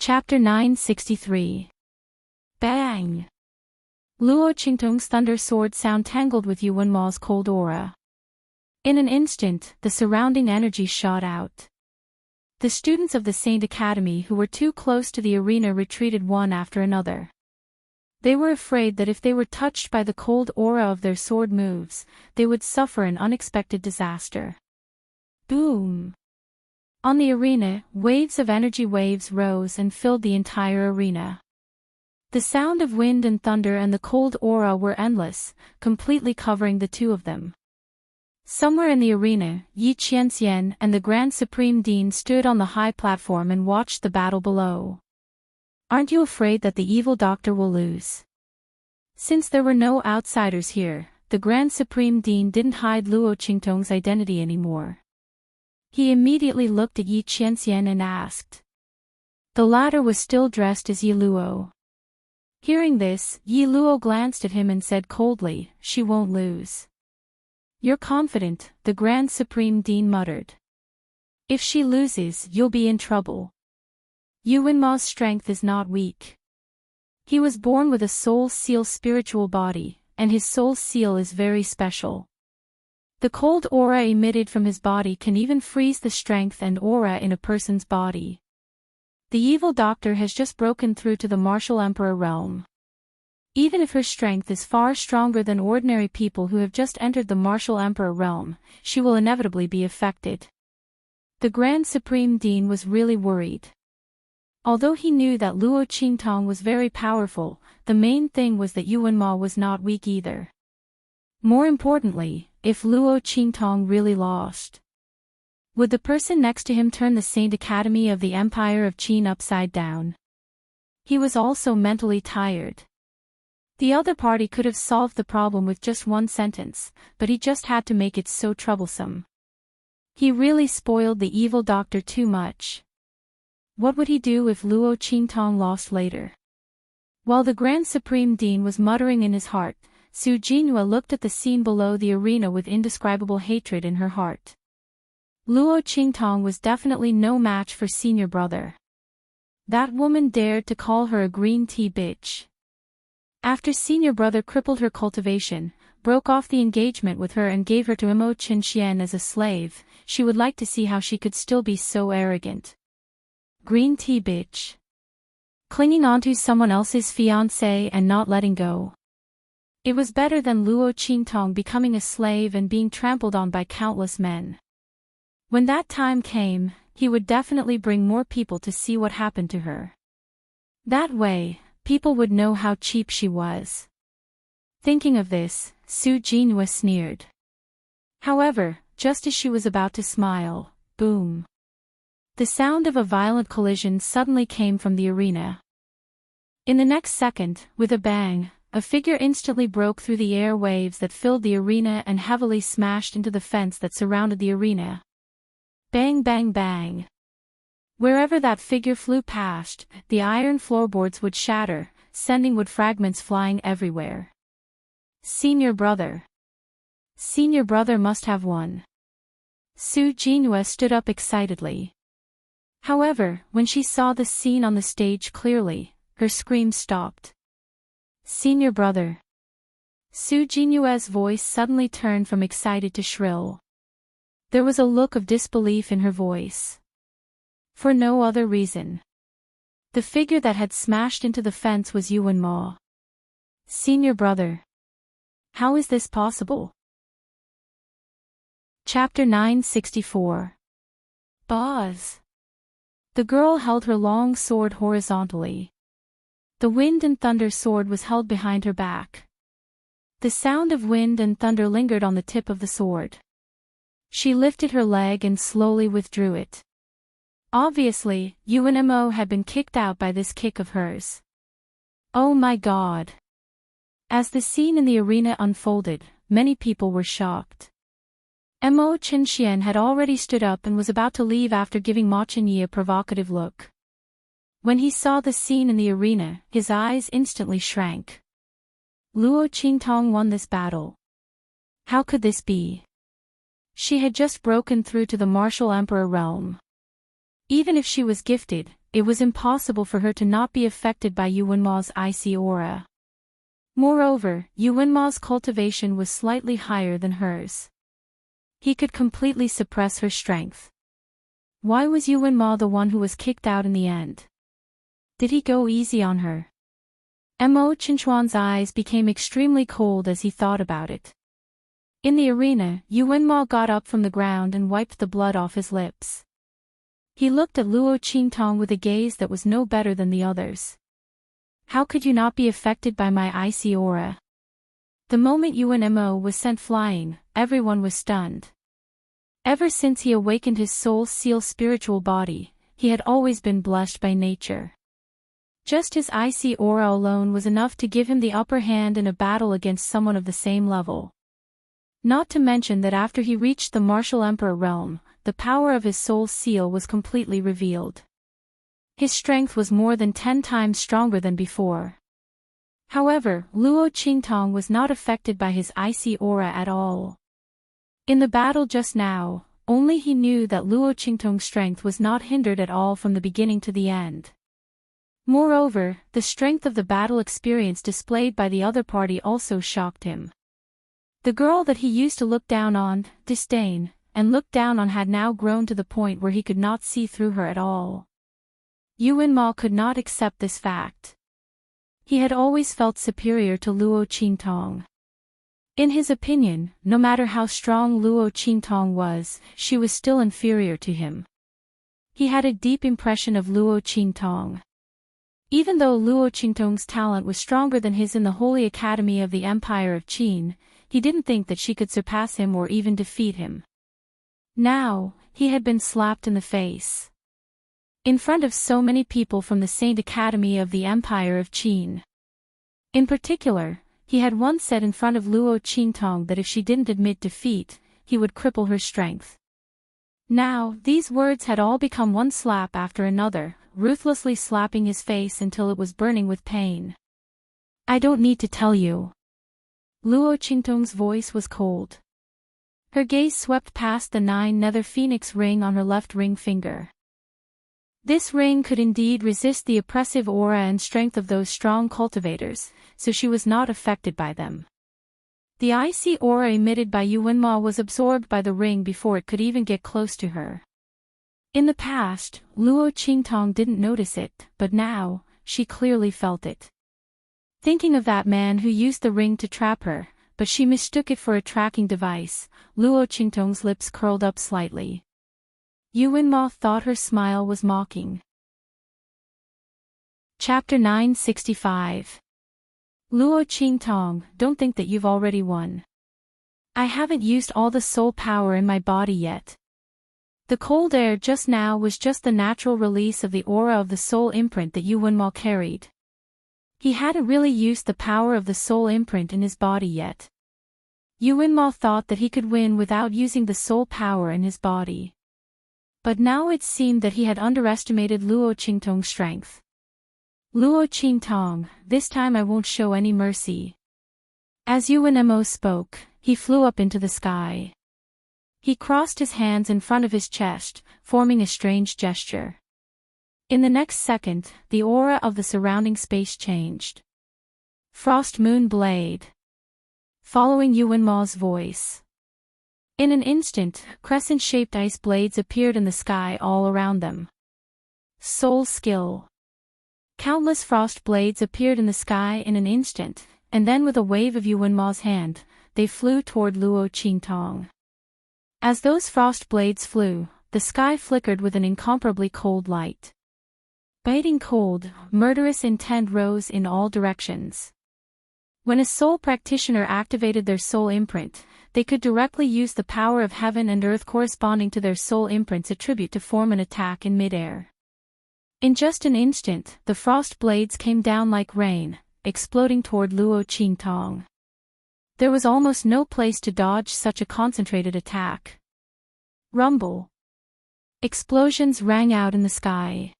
Chapter 963. Bang! Luo Qingtong's thunder sword sound tangled with Yuan Ma's cold aura. In an instant, the surrounding energy shot out. The students of the Saint Academy who were too close to the arena retreated one after another. They were afraid that if they were touched by the cold aura of their sword moves, they would suffer an unexpected disaster. Boom! On the arena, waves of energy waves rose and filled the entire arena. The sound of wind and thunder and the cold aura were endless, completely covering the two of them. Somewhere in the arena, Yi Qianxian and the Grand Supreme Dean stood on the high platform and watched the battle below. "Aren't you afraid that the evil doctor will lose?" Since there were no outsiders here, the Grand Supreme Dean didn't hide Luo Qingtong's identity anymore. He immediately looked at Yi Qianxian and asked. The latter was still dressed as Yi Luo. Hearing this, Yi Luo glanced at him and said coldly, "She won't lose." "You're confident," the Grand Supreme Dean muttered. "If she loses, you'll be in trouble." Yuan Ma's strength is not weak. He was born with a soul seal spiritual body, and his soul seal is very special. The cold aura emitted from his body can even freeze the strength and aura in a person's body. The evil doctor has just broken through to the martial emperor realm. Even if her strength is far stronger than ordinary people who have just entered the martial emperor realm, she will inevitably be affected. The Grand Supreme Dean was really worried. Although he knew that Luo Qingtong was very powerful, the main thing was that Yuan Ma was not weak either. More importantly, if Luo Qingtong really lost, would the person next to him turn the Saint Academy of the Empire of Qin upside down? He was also mentally tired. The other party could have solved the problem with just one sentence, but he just had to make it so troublesome. He really spoiled the evil doctor too much. What would he do if Luo Qingtong lost later? While the Grand Supreme Dean was muttering in his heart, Su Jinhua looked at the scene below the arena with indescribable hatred in her heart. Luo Qingtong was definitely no match for senior brother. That woman dared to call her a green tea bitch. After senior brother crippled her cultivation, broke off the engagement with her and gave her to Mo Qinxian as a slave, she would like to see how she could still be so arrogant. Green tea bitch. Clinging onto someone else's fiancé and not letting go. It was better than Luo Qingtong becoming a slave and being trampled on by countless men. When that time came, he would definitely bring more people to see what happened to her. That way, people would know how cheap she was. Thinking of this, Su Jinhua sneered. However, just as she was about to smile, boom! The sound of a violent collision suddenly came from the arena. In the next second, with a bang, a figure instantly broke through the air waves that filled the arena and heavily smashed into the fence that surrounded the arena. Bang bang bang. Wherever that figure flew past, the iron floorboards would shatter, sending wood fragments flying everywhere. Senior brother. Senior brother must have won. Su Jinhua stood up excitedly. However, when she saw the scene on the stage clearly, her scream stopped. Senior brother. Su Jinhua's voice suddenly turned from excited to shrill. There was a look of disbelief in her voice. For no other reason. The figure that had smashed into the fence was Yuan Ma. Senior brother. How is this possible? Chapter 964. Boz. The girl held her long sword horizontally. The wind and thunder sword was held behind her back. The sound of wind and thunder lingered on the tip of the sword. She lifted her leg and slowly withdrew it. Obviously, Yuan Mo had been kicked out by this kick of hers. Oh my god! As the scene in the arena unfolded, many people were shocked. Mo Qinxian had already stood up and was about to leave after giving Ma Qinyi a provocative look. When he saw the scene in the arena, his eyes instantly shrank. Luo Qingtong won this battle. How could this be? She had just broken through to the martial emperor realm. Even if she was gifted, it was impossible for her to not be affected by Yuanma's icy aura. Moreover, Yuanma's cultivation was slightly higher than hers. He could completely suppress her strength. Why was Yuanma the one who was kicked out in the end? Did he go easy on her? Mo Qinchuan's eyes became extremely cold as he thought about it. In the arena, Yuanma got up from the ground and wiped the blood off his lips. He looked at Luo Qingtong with a gaze that was no better than the others. How could you not be affected by my icy aura? The moment Yuan-Mo was sent flying, everyone was stunned. Ever since he awakened his soul seal spiritual body, he had always been blessed by nature. Just his icy aura alone was enough to give him the upper hand in a battle against someone of the same level. Not to mention that after he reached the martial emperor realm, the power of his soul seal was completely revealed. His strength was more than 10 times stronger than before. However, Luo Qingtong was not affected by his icy aura at all. In the battle just now, only he knew that Luo Qingtong's strength was not hindered at all from the beginning to the end. Moreover, the strength of the battle experience displayed by the other party also shocked him. The girl that he used to look down on, disdain, and look down on had now grown to the point where he could not see through her at all. Yuanma could not accept this fact. He had always felt superior to Luo Qingtong. In his opinion, no matter how strong Luo Qingtong was, she was still inferior to him. He had a deep impression of Luo Qingtong. Even though Luo Qingtong's talent was stronger than his in the Holy Academy of the Empire of Qin, he didn't think that she could surpass him or even defeat him. Now, he had been slapped in the face. In front of so many people from the Saint Academy of the Empire of Qin. In particular, he had once said in front of Luo Qingtong that if she didn't admit defeat, he would cripple her strength. Now, these words had all become one slap after another, ruthlessly slapping his face until it was burning with pain. I don't need to tell you. Luo Qingtong's voice was cold. Her gaze swept past the 9 nether phoenix ring on her left ring finger. This ring could indeed resist the oppressive aura and strength of those strong cultivators, so she was not affected by them. The icy aura emitted by Yuanma was absorbed by the ring before it could even get close to her. In the past, Luo Qingtong didn't notice it, but now, she clearly felt it. Thinking of that man who used the ring to trap her, but she mistook it for a tracking device, Luo Qingtong's lips curled up slightly. Yuanma thought her smile was mocking. Chapter 965. Luo Qingtong, don't think that you've already won. I haven't used all the soul power in my body yet. The cold air just now was just the natural release of the aura of the soul imprint that Yuanma carried. He hadn't really used the power of the soul imprint in his body yet. Yuanma thought that he could win without using the soul power in his body. But now it seemed that he had underestimated Luo Qingtong's strength. Luo Qingtong, this time I won't show any mercy. As Yuan-Mo spoke, he flew up into the sky. He crossed his hands in front of his chest, forming a strange gesture. In the next second, the aura of the surrounding space changed. Frost Moon Blade. Following Yuanma's voice. In an instant, crescent-shaped ice blades appeared in the sky all around them. Soul Skill. Countless frost blades appeared in the sky in an instant, and then with a wave of Yuanma's hand, they flew toward Luo Qingtong. As those frost blades flew, the sky flickered with an incomparably cold light. Biting cold, murderous intent rose in all directions. When a soul practitioner activated their soul imprint, they could directly use the power of heaven and earth corresponding to their soul imprint's attribute to form an attack in midair. In just an instant, the frost blades came down like rain, exploding toward Luo Qingtong. There was almost no place to dodge such a concentrated attack. Rumble. Explosions rang out in the sky.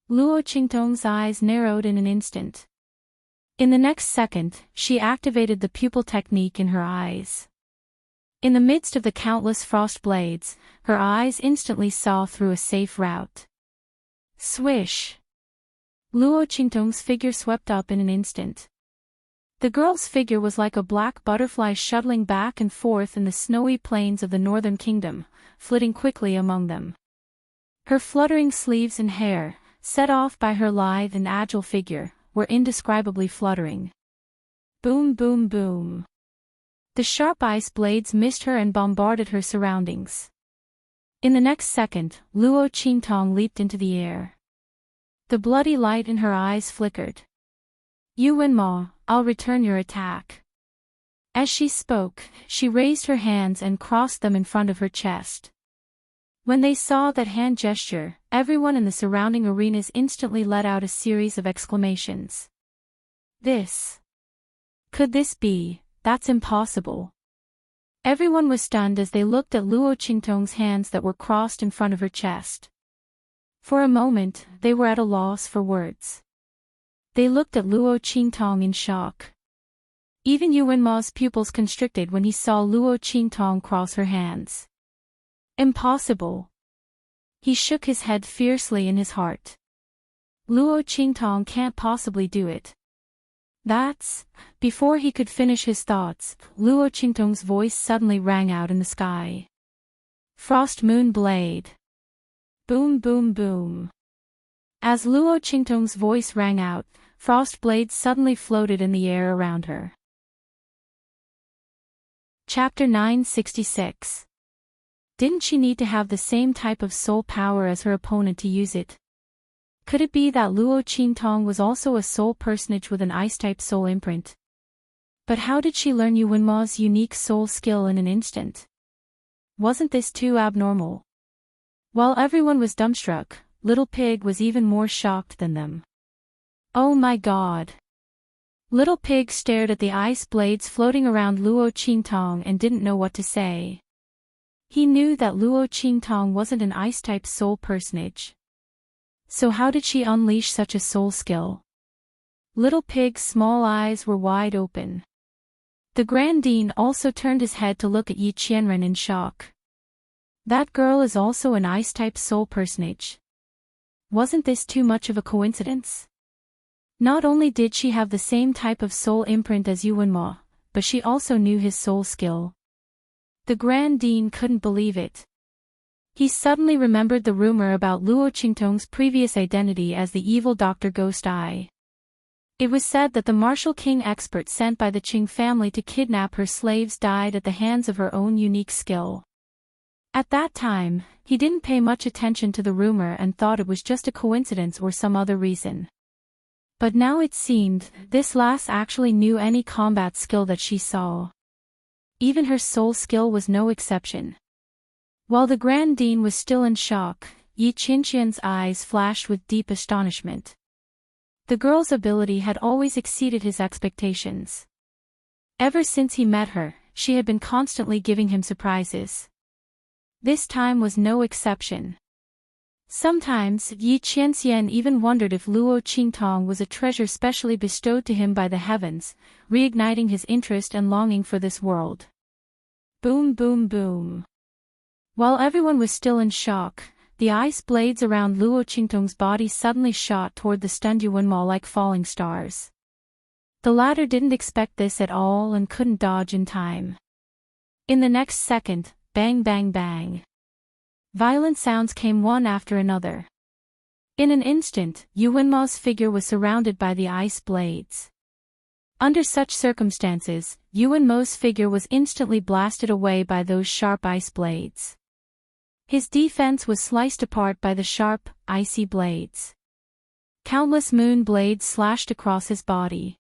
Luo Qingtong's eyes narrowed in an instant. In the next second, she activated the pupil technique in her eyes. In the midst of the countless frost blades, her eyes instantly saw through a safe route. Swish! Luo Qingtong's figure swept up in an instant. The girl's figure was like a black butterfly shuttling back and forth in the snowy plains of the northern kingdom, flitting quickly among them. Her fluttering sleeves and hair, set off by her lithe and agile figure, were indescribably fluttering. Boom, boom, boom. The sharp ice blades missed her and bombarded her surroundings. In the next second, Luo Qingtong leaped into the air. The bloody light in her eyes flickered. "You win, Ma, I'll return your attack." As she spoke, she raised her hands and crossed them in front of her chest. When they saw that hand gesture, everyone in the surrounding arenas instantly let out a series of exclamations. Could this be? That's impossible. Everyone was stunned as they looked at Luo Qingtong's hands that were crossed in front of her chest. For a moment, they were at a loss for words. They looked at Luo Qingtong in shock. Even Yuan Ma's pupils constricted when he saw Luo Qingtong cross her hands. Impossible. He shook his head fiercely in his heart. Luo Qingtong can't possibly do it. Before he could finish his thoughts, Luo Qingtong's voice suddenly rang out in the sky. Frost Moon Blade. Boom, boom, boom. As Luo Qingtong's voice rang out, frost blades suddenly floated in the air around her. Chapter 966. Didn't she need to have the same type of soul power as her opponent to use it? Could it be that Luo Qingtong was also a soul personage with an ice-type soul imprint? But how did she learn Yuan Ma's unique soul skill in an instant? Wasn't this too abnormal? While everyone was dumbstruck, Little Pig was even more shocked than them. Oh my God! Little Pig stared at the ice blades floating around Luo Qingtong and didn't know what to say. He knew that Luo Qingtong wasn't an ice-type soul personage. So how did she unleash such a soul skill? Little Pig's small eyes were wide open. The Grand Dean also turned his head to look at Yi Qianren in shock. That girl is also an ice-type soul personage. Wasn't this too much of a coincidence? Not only did she have the same type of soul imprint as Yuan Ma, but she also knew his soul skill. The Grand Dean couldn't believe it. He suddenly remembered the rumor about Luo Qingtong's previous identity as the evil Dr. Ghost Eye. It was said that the martial king expert sent by the Qing family to kidnap her slaves died at the hands of her own unique skill. At that time, he didn't pay much attention to the rumor and thought it was just a coincidence or some other reason. But now it seemed, this lass actually knew any combat skill that she saw. Even her soul skill was no exception. While the Grand Dean was still in shock, Yi Qianqian's eyes flashed with deep astonishment. The girl's ability had always exceeded his expectations. Ever since he met her, she had been constantly giving him surprises. This time was no exception. Sometimes, Yi Qianxian even wondered if Luo Qingtong was a treasure specially bestowed to him by the heavens, reigniting his interest and longing for this world. Boom, boom, boom. While everyone was still in shock, the ice blades around Luo Qingtong's body suddenly shot toward the stunned Yuan Ma like falling stars. The latter didn't expect this at all and couldn't dodge in time. In the next second, bang, bang, bang. Violent sounds came one after another. In an instant, Yuan Ma's figure was surrounded by the ice blades. Under such circumstances, Yuan Ma's figure was instantly blasted away by those sharp ice blades. His defense was sliced apart by the sharp, icy blades. Countless moon blades slashed across his body.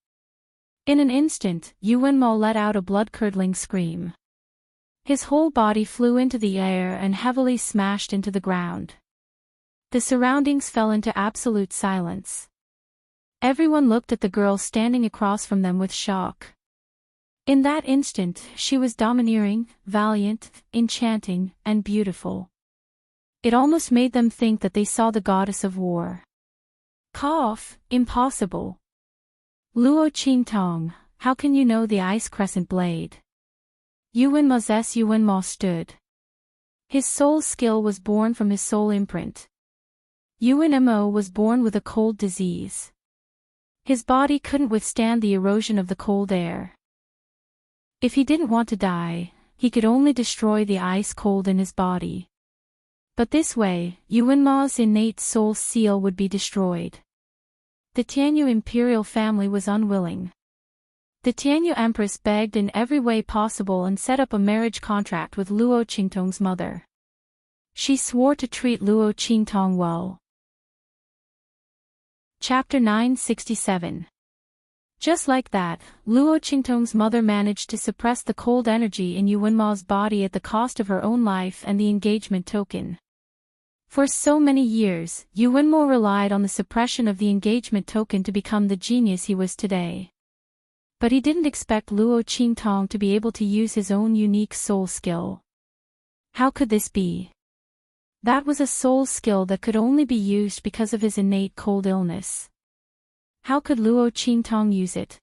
In an instant, Yuan Ma let out a blood-curdling scream. His whole body flew into the air and heavily smashed into the ground. The surroundings fell into absolute silence. Everyone looked at the girl standing across from them with shock. In that instant, she was domineering, valiant, enchanting, and beautiful. It almost made them think that they saw the goddess of war. Cough, impossible. Luo Qingtong, how can you know the ice crescent blade? Yuanma's Yuanma stood. His soul skill was born from his soul imprint. Yuanmo was born with a cold disease. His body couldn't withstand the erosion of the cold air. If he didn't want to die, he could only destroy the ice cold in his body. But this way, Yuanma's innate soul seal would be destroyed. The Tianyu imperial family was unwilling. The Tianyu empress begged in every way possible and set up a marriage contract with Luo Qingtong's mother. She swore to treat Luo Qingtong well. Chapter 967. Just like that, Luo Qingtong's mother managed to suppress the cold energy in Yuanma's body at the cost of her own life and the engagement token. For so many years, Yuanmo relied on the suppression of the engagement token to become the genius he was today. But he didn't expect Luo Qingtong to be able to use his own unique soul skill. How could this be? That was a soul skill that could only be used because of his innate cold illness. How could Luo Qingtong use it?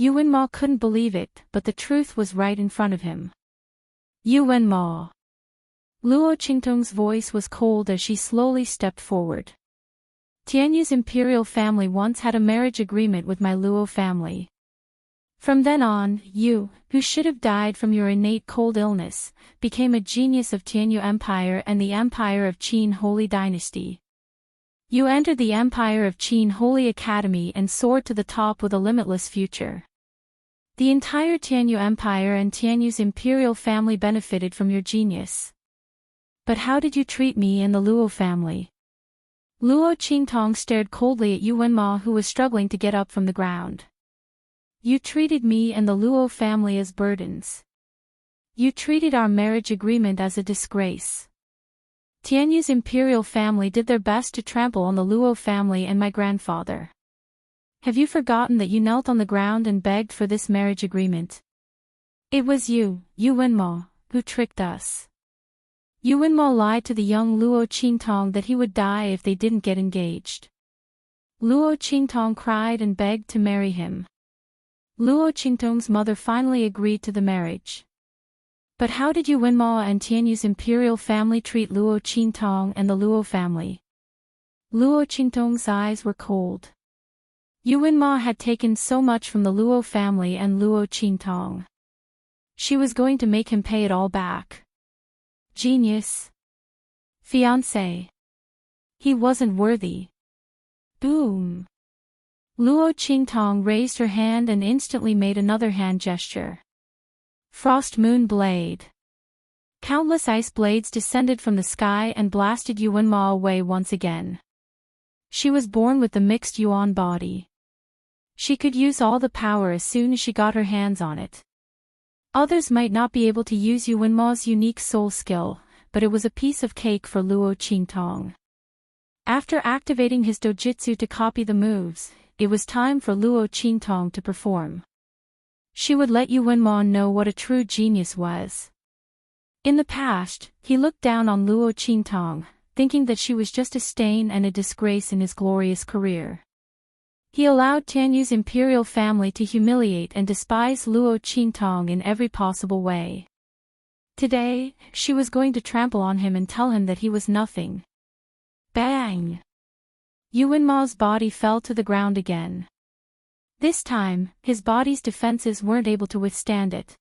Yuanma couldn't believe it, but the truth was right in front of him. Yuanma. Luo Qingtong's voice was cold as she slowly stepped forward. Tianyu's imperial family once had a marriage agreement with my Luo family. From then on, you, who should have died from your innate cold illness, became a genius of Tianyu Empire and the Empire of Qin Holy Dynasty. You entered the Empire of Qin Holy Academy and soared to the top with a limitless future. The entire Tianyu Empire and Tianyu's imperial family benefited from your genius. But how did you treat me and the Luo family? Luo Qingtong stared coldly at Yuanma, who was struggling to get up from the ground. You treated me and the Luo family as burdens. You treated our marriage agreement as a disgrace. Tianyu's imperial family did their best to trample on the Luo family and my grandfather. Have you forgotten that you knelt on the ground and begged for this marriage agreement? It was you, Yuanma, who tricked us. Yuanma lied to the young Luo Qingtong that he would die if they didn't get engaged. Luo Qingtong cried and begged to marry him. Luo Qingtong's mother finally agreed to the marriage. But how did Yuanma and Tianyu's imperial family treat Luo Qingtong and the Luo family? Luo Qingtong's eyes were cold. Yuanma had taken so much from the Luo family and Luo Qingtong. She was going to make him pay it all back. Genius. Fiancé. He wasn't worthy. Boom. Luo Qingtong raised her hand and instantly made another hand gesture. Frost Moon Blade. Countless ice blades descended from the sky and blasted Yuanma away once again. She was born with the mixed Yuan body. She could use all the power as soon as she got her hands on it. Others might not be able to use Yuanma's unique soul skill, but it was a piece of cake for Luo Qingtong. After activating his dojutsu to copy the moves, it was time for Luo Qingtong to perform. She would let Yuanma know what a true genius was. In the past, he looked down on Luo Qingtong, thinking that she was just a stain and a disgrace in his glorious career. He allowed Tianyu's imperial family to humiliate and despise Luo Qingtong in every possible way. Today, she was going to trample on him and tell him that he was nothing. Bang! Yuanma's body fell to the ground again. This time, his body's defenses weren't able to withstand it.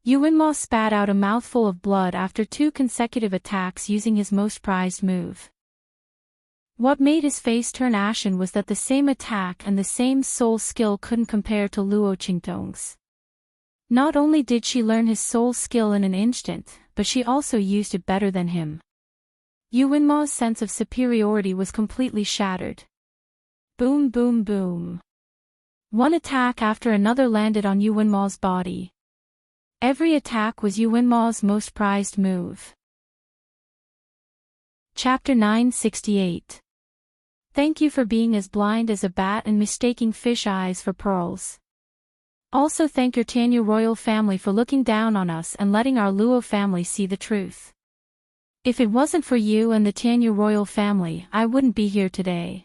Yuanma spat out a mouthful of blood after 2 consecutive attacks using his most prized move. What made his face turn ashen was that the same attack and the same soul skill couldn't compare to Luo Qingtong's. Not only did she learn his soul skill in an instant, but she also used it better than him. Yuanma's sense of superiority was completely shattered. Boom boom boom. One attack after another landed on Yuanma's body. Every attack was Yuanma's most prized move. Chapter 968. Thank you for being as blind as a bat and mistaking fish eyes for pearls. Also thank your Tianyu royal family for looking down on us and letting our Luo family see the truth. If it wasn't for you and the Tianyu royal family, I wouldn't be here today.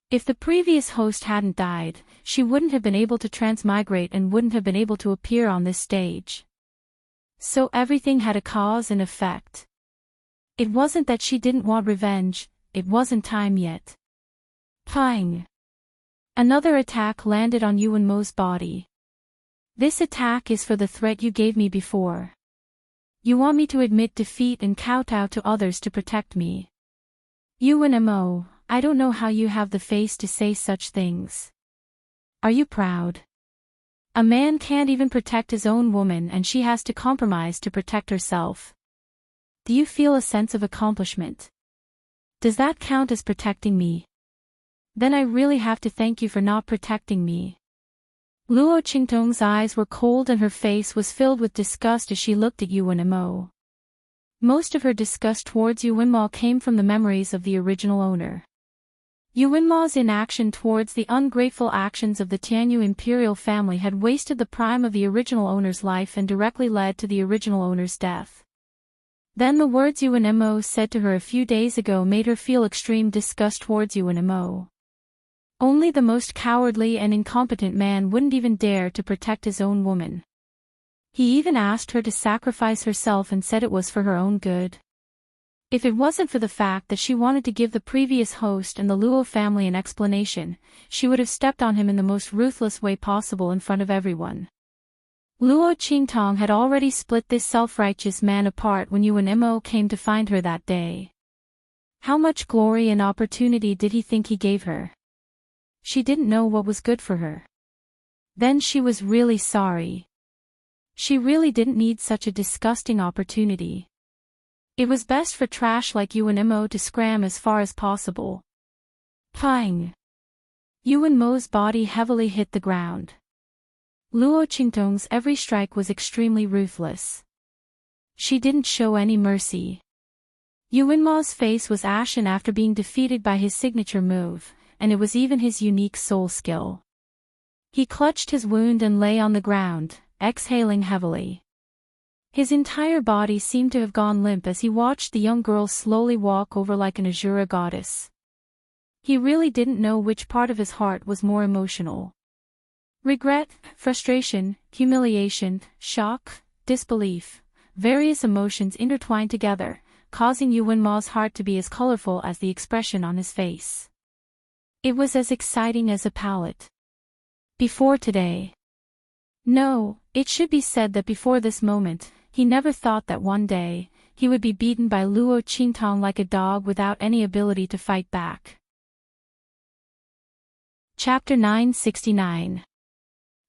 If the previous host hadn't died, she wouldn't have been able to transmigrate and wouldn't have been able to appear on this stage. So everything had a cause and effect. It wasn't that she didn't want revenge, it wasn't time yet. Pang. Another attack landed on Yuan Mo's body. This attack is for the threat you gave me before. You want me to admit defeat and kowtow to others to protect me. Yuan Mo, I don't know how you have the face to say such things. Are you proud? A man can't even protect his own woman and she has to compromise to protect herself. Do you feel a sense of accomplishment? Does that count as protecting me? Then I really have to thank you for not protecting me. Luo Qingtong's eyes were cold and her face was filled with disgust as she looked at Yuan Mo. Most of her disgust towards Yuan Mo came from the memories of the original owner. Yuan Mo's inaction towards the ungrateful actions of the Tianyu imperial family had wasted the prime of the original owner's life and directly led to the original owner's death. Then the words Yuan Mo said to her a few days ago made her feel extreme disgust towards Yuan Mo. Only the most cowardly and incompetent man wouldn't even dare to protect his own woman. He even asked her to sacrifice herself and said it was for her own good. If it wasn't for the fact that she wanted to give the previous host and the Luo family an explanation, she would have stepped on him in the most ruthless way possible in front of everyone. Luo Qingtong had already split this self-righteous man apart when Yuan Mo came to find her that day. How much glory and opportunity did he think he gave her? She didn't know what was good for her. Then she was really sorry. She really didn't need such a disgusting opportunity. It was best for trash like Yuan Mo to scram as far as possible. Pang! Yuan Mo's body heavily hit the ground. Luo Qingtong's every strike was extremely ruthless. She didn't show any mercy. Yuan Mo's face was ashen after being defeated by his signature move, and it was even his unique soul skill. He clutched his wound and lay on the ground, exhaling heavily. His entire body seemed to have gone limp as he watched the young girl slowly walk over like an Azura goddess. He really didn't know which part of his heart was more emotional. Regret, frustration, humiliation, shock, disbelief, various emotions intertwined together, causing Yuan Mo's heart to be as colorful as the expression on his face. It was as exciting as a palette. Before today. No, it should be said that before this moment, he never thought that one day, he would be beaten by Luo Qingtong like a dog without any ability to fight back. Chapter 969.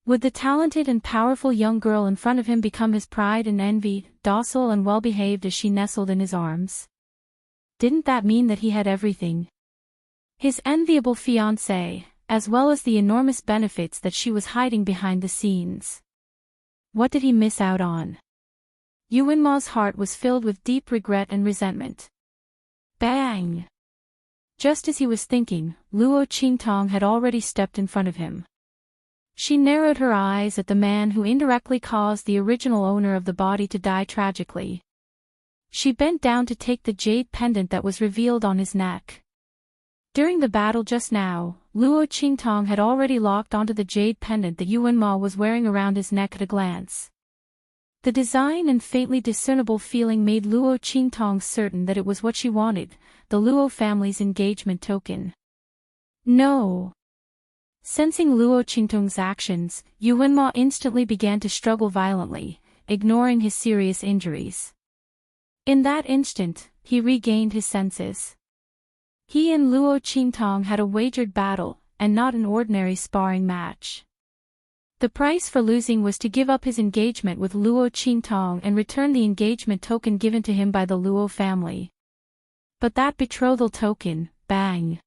Would the talented and powerful young girl in front of him become his pride and envy, docile and well-behaved as she nestled in his arms? Didn't that mean that he had everything? His enviable fiancée, as well as the enormous benefits that she was hiding behind the scenes. What did he miss out on? Yuan Mo's heart was filled with deep regret and resentment. Bang! Just as he was thinking, Luo Qingtong had already stepped in front of him. She narrowed her eyes at the man who indirectly caused the original owner of the body to die tragically. She bent down to take the jade pendant that was revealed on his neck. During the battle just now, Luo Qingtong had already locked onto the jade pendant that Yuan Mo was wearing around his neck at a glance. The design and faintly discernible feeling made Luo Qingtong certain that it was what she wanted, the Luo family's engagement token. No! Sensing Luo Qingtong's actions, Yuan Mo instantly began to struggle violently, ignoring his serious injuries. In that instant, he regained his senses. He and Luo Qingtong had a wagered battle, and not an ordinary sparring match. The price for losing was to give up his engagement with Luo Qingtong and return the engagement token given to him by the Luo family. But that betrothal token, bang!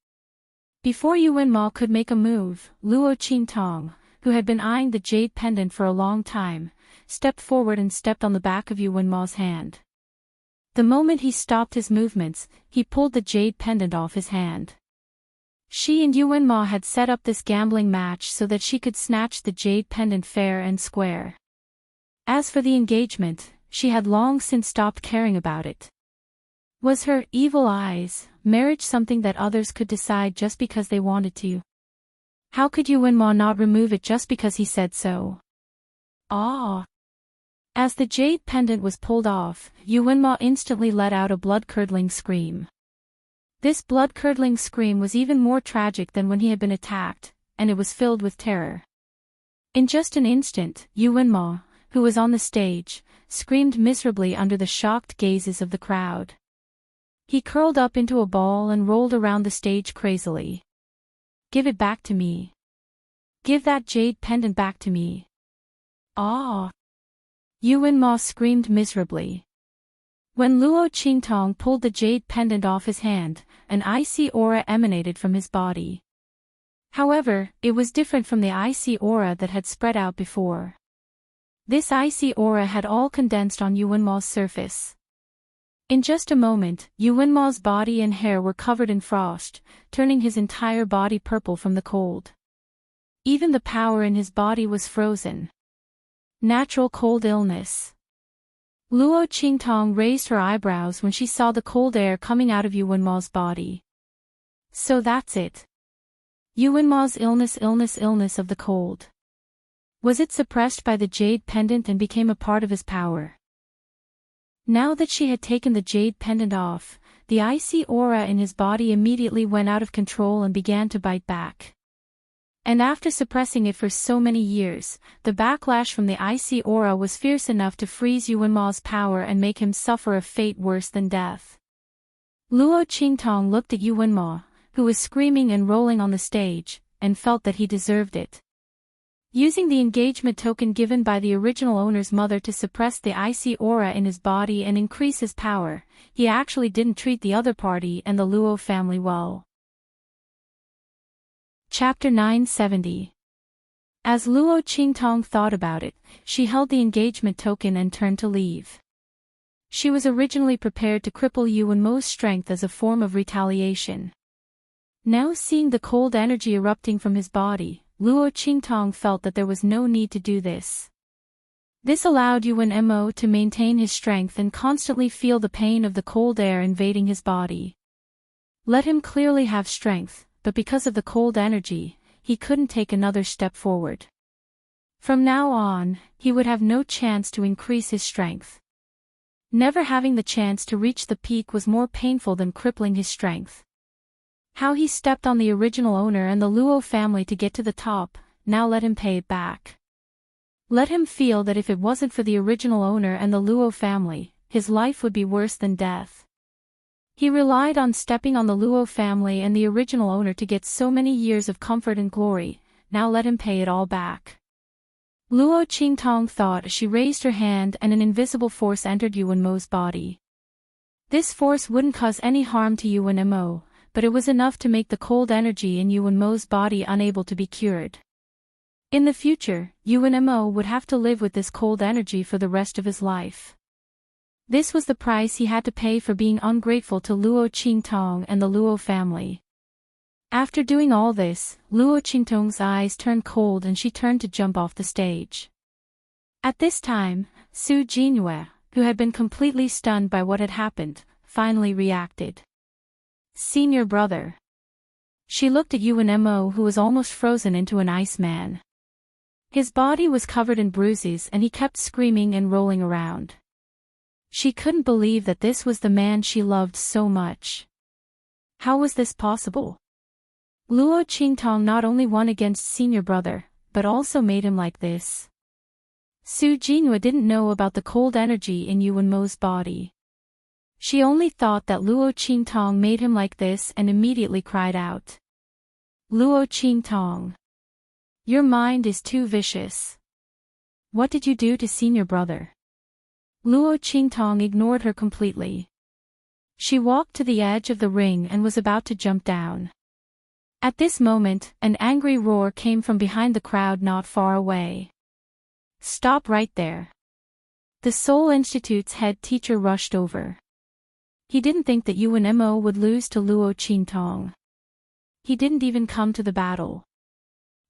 Before Yuan Mo could make a move, Luo Qingtong, who had been eyeing the jade pendant for a long time, stepped forward and stepped on the back of Yuan Mo's hand. The moment he stopped his movements, he pulled the jade pendant off his hand. She and Yuan Mo had set up this gambling match so that she could snatch the jade pendant fair and square. As for the engagement, she had long since stopped caring about it. Was her evil eyes marriage something that others could decide just because they wanted to? How could Yuan Mo not remove it just because he said so? Ah! As the jade pendant was pulled off, Yuanma instantly let out a blood-curdling scream. This blood-curdling scream was even more tragic than when he had been attacked, and it was filled with terror. In just an instant, Yuanma, who was on the stage, screamed miserably under the shocked gazes of the crowd. He curled up into a ball and rolled around the stage crazily. "Give it back to me. Give that jade pendant back to me." "Ah!" Yuanma screamed miserably. When Luo Qingtong pulled the jade pendant off his hand, an icy aura emanated from his body. However, it was different from the icy aura that had spread out before. This icy aura had all condensed on Yuanma's surface. In just a moment, Yuanma's body and hair were covered in frost, turning his entire body purple from the cold. Even the power in his body was frozen. Natural cold illness. Luo Qingtong raised her eyebrows when she saw the cold air coming out of Yuanma's body. So that's it. Yuanma's illness of the cold. Was it suppressed by the jade pendant and became a part of his power? Now that she had taken the jade pendant off, the icy aura in his body immediately went out of control and began to bite back. And after suppressing it for so many years, the backlash from the icy aura was fierce enough to freeze Yuanma's power and make him suffer a fate worse than death. Luo Qingtong looked at Yuanma, who was screaming and rolling on the stage, and felt that he deserved it. Using the engagement token given by the original owner's mother to suppress the icy aura in his body and increase his power, he actually didn't treat the other party and the Luo family well. Chapter 970. As Luo Qingtong thought about it, she held the engagement token and turned to leave. She was originally prepared to cripple Yuanma's strength as a form of retaliation. Now seeing the cold energy erupting from his body, Luo Qingtong felt that there was no need to do this. This allowed Yuanmo to maintain his strength and constantly feel the pain of the cold air invading his body. Let him clearly have strength, but because of the cold energy, he couldn't take another step forward. From now on, he would have no chance to increase his strength. Never having the chance to reach the peak was more painful than crippling his strength. How he stepped on the original owner and the Luo family to get to the top, now let him pay it back. Let him feel that if it wasn't for the original owner and the Luo family, his life would be worse than death. He relied on stepping on the Luo family and the original owner to get so many years of comfort and glory, now let him pay it all back. Luo Qingtong thought as she raised her hand and an invisible force entered Yuanmo's body. This force wouldn't cause any harm to Yuanmo, but it was enough to make the cold energy in Yuanmo's body unable to be cured. In the future, Yuanmo would have to live with this cold energy for the rest of his life. This was the price he had to pay for being ungrateful to Luo Qingtong and the Luo family. After doing all this, Luo Qingtong's eyes turned cold and she turned to jump off the stage. At this time, Su Jinhua, who had been completely stunned by what had happened, finally reacted. "Senior brother." She looked at Yuanmo, who was almost frozen into an ice man. His body was covered in bruises and he kept screaming and rolling around. She couldn't believe that this was the man she loved so much. How was this possible? Luo Qingtong not only won against senior brother, but also made him like this. Su Jinhua didn't know about the cold energy in Yuanmo's body. She only thought that Luo Qingtong made him like this and immediately cried out. "Luo Qingtong! Your mind is too vicious. What did you do to senior brother?" Luo Qingtong ignored her completely. She walked to the edge of the ring and was about to jump down. At this moment, an angry roar came from behind the crowd not far away. "Stop right there." The Soul Institute's head teacher rushed over. He didn't think that Yuanmo would lose to Luo Qingtong. He didn't even come to the battle.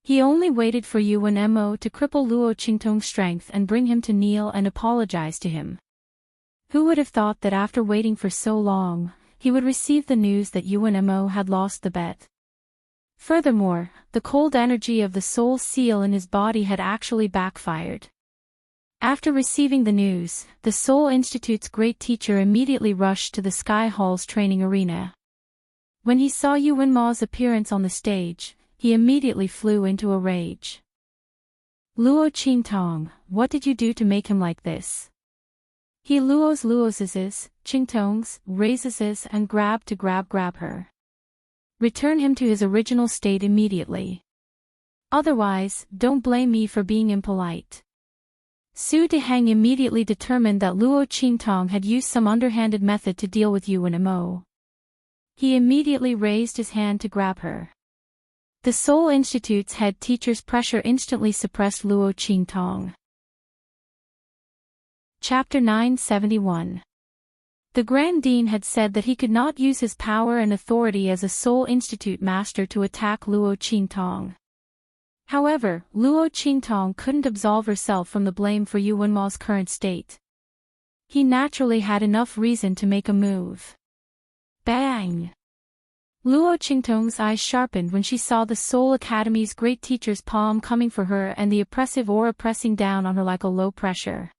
He only waited for Yuanmo to cripple Luo Qingtong's strength and bring him to kneel and apologize to him. Who would have thought that after waiting for so long, he would receive the news that Yuanmo had lost the bet? Furthermore, the cold energy of the soul seal in his body had actually backfired. After receiving the news, the Soul Institute's great teacher immediately rushed to the Sky Hall's training arena. When he saw Yu Wenma's appearance on the stage, he immediately flew into a rage. Luo Qingtong, what did you do to make him like this? He luoses, Qingtongs, raises and grab her. Return him to his original state immediately. Otherwise, don't blame me for being impolite. Su Diheng immediately determined that Luo Qingtong had used some underhanded method to deal with Yu Wenmo. He immediately raised his hand to grab her. The Soul Institute's head teacher's pressure instantly suppressed Luo Qingtong. Chapter 971. The Grand Dean had said that he could not use his power and authority as a Soul Institute master to attack Luo Qingtong. However, Luo Qingtong couldn't absolve herself from the blame for Yu Wenma's current state. He naturally had enough reason to make a move. Bang! Luo Qingtong's eyes sharpened when she saw the Soul Academy's great teacher's palm coming for her and the oppressive aura pressing down on her like a low pressure.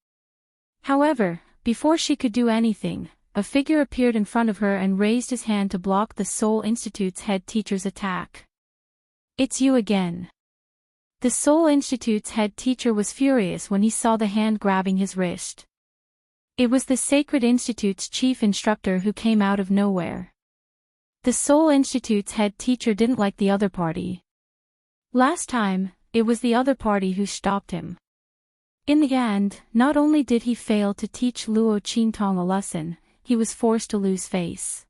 However, before she could do anything, a figure appeared in front of her and raised his hand to block the Soul Institute's head teacher's attack. It's you again. The Soul Institute's head teacher was furious when he saw the hand grabbing his wrist. It was the Sacred Institute's chief instructor who came out of nowhere. The Soul Institute's head teacher didn't like the other party. Last time, it was the other party who stopped him. In the end, not only did he fail to teach Luo Qingtong a lesson, he was forced to lose face.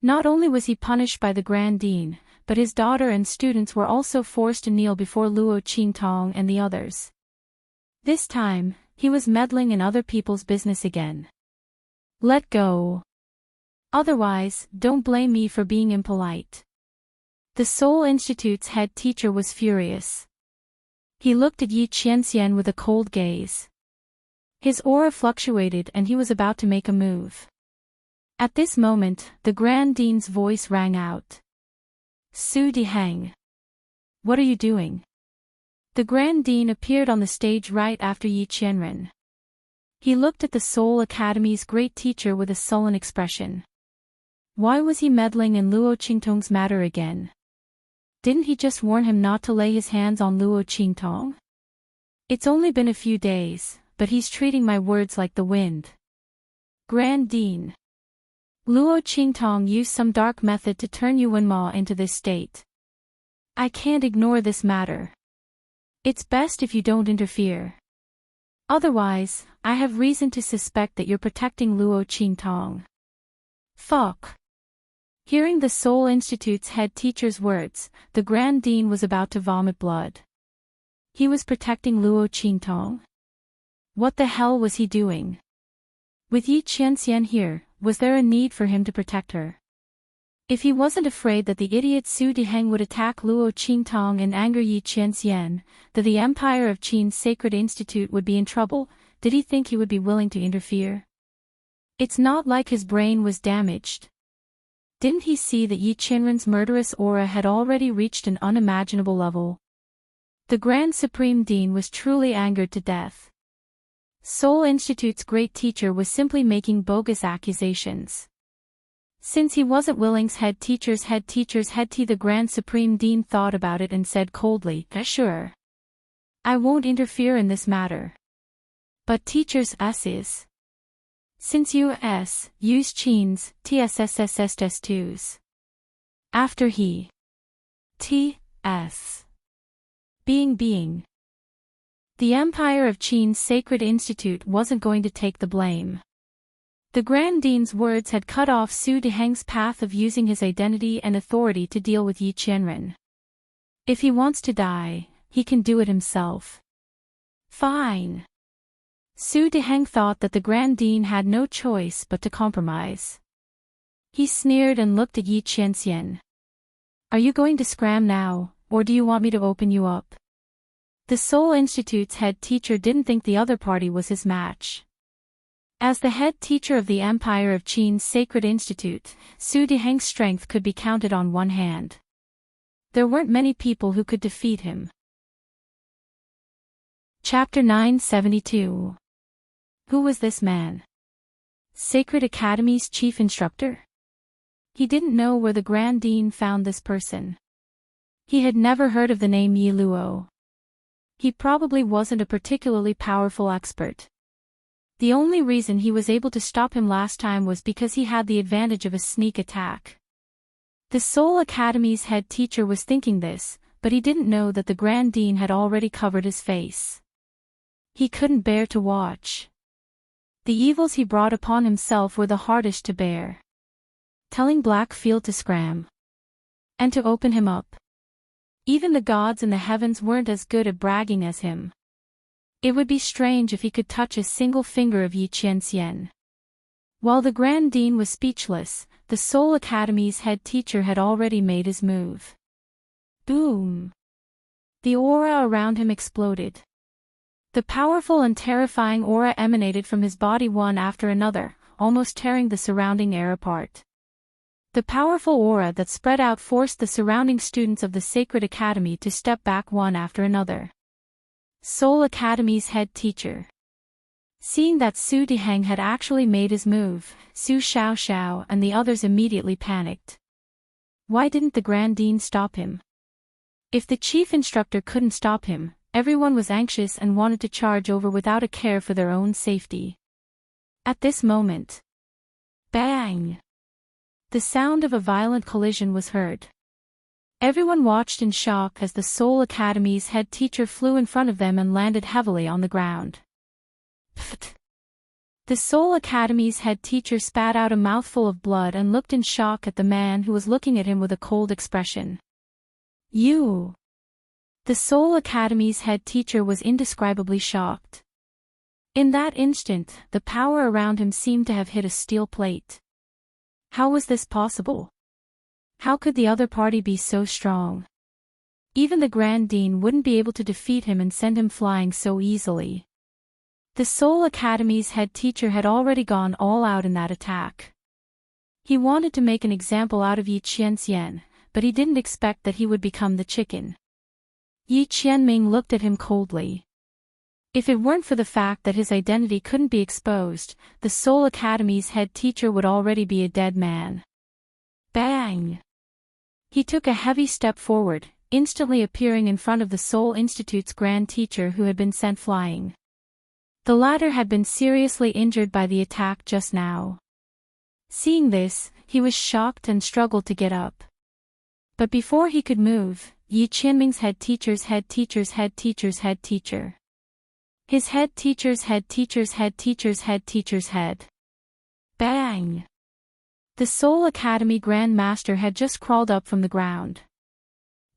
Not only was he punished by the Grand Dean, but his daughter and students were also forced to kneel before Luo Qingtong and the others. This time, he was meddling in other people's business again. Let go. Otherwise, don't blame me for being impolite. The Soul Institute's head teacher was furious. He looked at Yi Qianxian with a cold gaze. His aura fluctuated and he was about to make a move. At this moment, the Grand Dean's voice rang out. Su Diheng. What are you doing? The Grand Dean appeared on the stage right after Yi Qianren. He looked at the Soul Academy's great teacher with a sullen expression. Why was he meddling in Luo Qingtong's matter again? Didn't he just warn him not to lay his hands on Luo Qingtong? It's only been a few days, but he's treating my words like the wind. Grand Dean. Luo Qingtong used some dark method to turn Yu Wenma into this state. I can't ignore this matter. It's best if you don't interfere. Otherwise, I have reason to suspect that you're protecting Luo Qingtong. Fuck. Hearing the Soul Institute's head teacher's words, the Grand Dean was about to vomit blood. He was protecting Luo Qingtong? What the hell was he doing? With Yi Qianxian here, was there a need for him to protect her? If he wasn't afraid that the idiot Su Diheng would attack Luo Qingtong and anger Yi Qianxian, that the Empire of Qin's Sacred Institute would be in trouble, did he think he would be willing to interfere? It's not like his brain was damaged. Didn't he see that Yi Qianren's murderous aura had already reached an unimaginable level? The Grand Supreme Dean was truly angered to death. Soul Institute's great teacher was simply making bogus accusations. Since he wasn't Willing's head teacher's head the Grand Supreme Dean thought about it and said coldly, sure. I won't interfere in this matter. But teacher's S is. Since U.S. use Qin's TSSSS2s. After he. T.S. Being. The Empire of Qin's Sacred Institute wasn't going to take the blame. The Grand Dean's words had cut off Su Diheng's path of using his identity and authority to deal with Yi Qianren. If he wants to die, he can do it himself. Fine. Su Diheng thought that the Grand Dean had no choice but to compromise. He sneered and looked at Yi Qianxian. Are you going to scram now, or do you want me to open you up? The Soul Institute's head teacher didn't think the other party was his match. As the head teacher of the Empire of Qin's Sacred Institute, Su Diheng's strength could be counted on one hand. There weren't many people who could defeat him. Chapter 972. Who was this man? Sacred Academy's chief instructor? He didn't know where the Grand Dean found this person. He had never heard of the name Yi Luo. He probably wasn't a particularly powerful expert. The only reason he was able to stop him last time was because he had the advantage of a sneak attack. The Soul Academy's head teacher was thinking this, but he didn't know that the Grand Dean had already covered his face. He couldn't bear to watch. The evils he brought upon himself were the hardest to bear. Telling Blackfield to scram. And to open him up. Even the gods in the heavens weren't as good at bragging as him. It would be strange if he could touch a single finger of Yi Qianxian. While the Grand Dean was speechless, the Soul Academy's head teacher had already made his move. Boom! The aura around him exploded. The powerful and terrifying aura emanated from his body one after another, almost tearing the surrounding air apart. The powerful aura that spread out forced the surrounding students of the Sacred Academy to step back one after another. Soul Academy's head teacher. Seeing that Su Diheng had actually made his move, Su Xiaoxiao and the others immediately panicked. Why didn't the Grand Dean stop him? If the chief instructor couldn't stop him, everyone was anxious and wanted to charge over without a care for their own safety. At this moment, bang! The sound of a violent collision was heard. Everyone watched in shock as the Soul Academy's head teacher flew in front of them and landed heavily on the ground. Pfft! The Soul Academy's head teacher spat out a mouthful of blood and looked in shock at the man who was looking at him with a cold expression. You! The Soul Academy's head teacher was indescribably shocked. In that instant, the power around him seemed to have hit a steel plate. How was this possible? How could the other party be so strong? Even the Grand Dean wouldn't be able to defeat him and send him flying so easily. The Soul Academy's head teacher had already gone all out in that attack. He wanted to make an example out of Yi Qianxian, but he didn't expect that he would become the chicken. Yi Qianming looked at him coldly. If it weren't for the fact that his identity couldn't be exposed, the Soul Academy's head teacher would already be a dead man. Bang! He took a heavy step forward, instantly appearing in front of the Soul Institute's grand teacher who had been sent flying. The latter had been seriously injured by the attack just now. Seeing this, he was shocked and struggled to get up. But before he could move, Yi Qianming's head teacher's head teacher's head teacher's head teacher. His head teacher's head teacher's head teacher's head teacher's head. Bang! The Soul Academy Grand Master had just crawled up from the ground.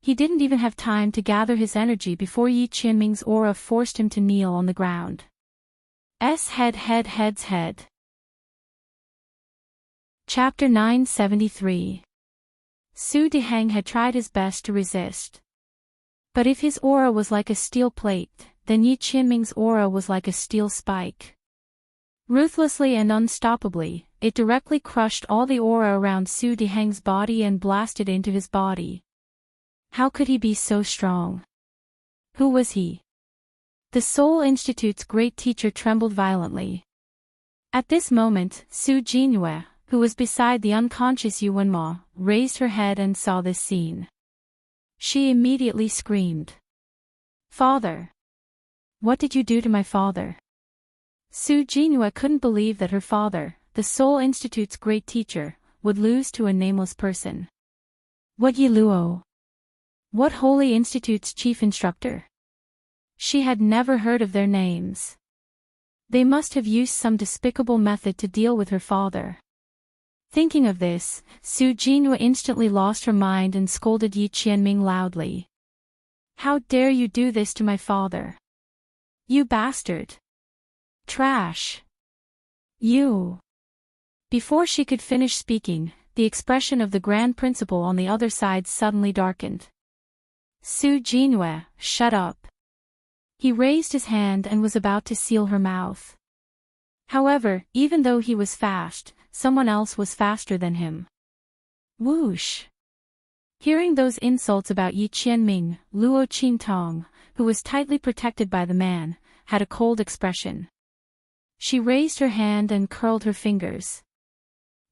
He didn't even have time to gather his energy before Yi Qianming's aura forced him to kneel on the ground. Head's head. Chapter 973. Su Diheng had tried his best to resist. But if his aura was like a steel plate, then Yi Qianming's aura was like a steel spike. Ruthlessly and unstoppably, it directly crushed all the aura around Su Diheng's body and blasted into his body. How could he be so strong? Who was he? The Soul Institute's great teacher trembled violently. At this moment, Su Jinyue, who was beside the unconscious Yuanma, raised her head and saw this scene. She immediately screamed. Father! What did you do to my father? Su Jinyue couldn't believe that her father, the Soul Institute's great teacher, would lose to a nameless person. What Yi Luo? What Holy Institute's chief instructor? She had never heard of their names. They must have used some despicable method to deal with her father. Thinking of this, Su Jinyue instantly lost her mind and scolded Yi Qianming loudly. How dare you do this to my father? You bastard! Trash! You! Before she could finish speaking, the expression of the Grand Principal on the other side suddenly darkened. Su Jinyue, shut up! He raised his hand and was about to seal her mouth. However, even though he was fast, someone else was faster than him. Whoosh! Hearing those insults about Yi Qianming, Luo Qingtong, who was tightly protected by the man, had a cold expression. She raised her hand and curled her fingers.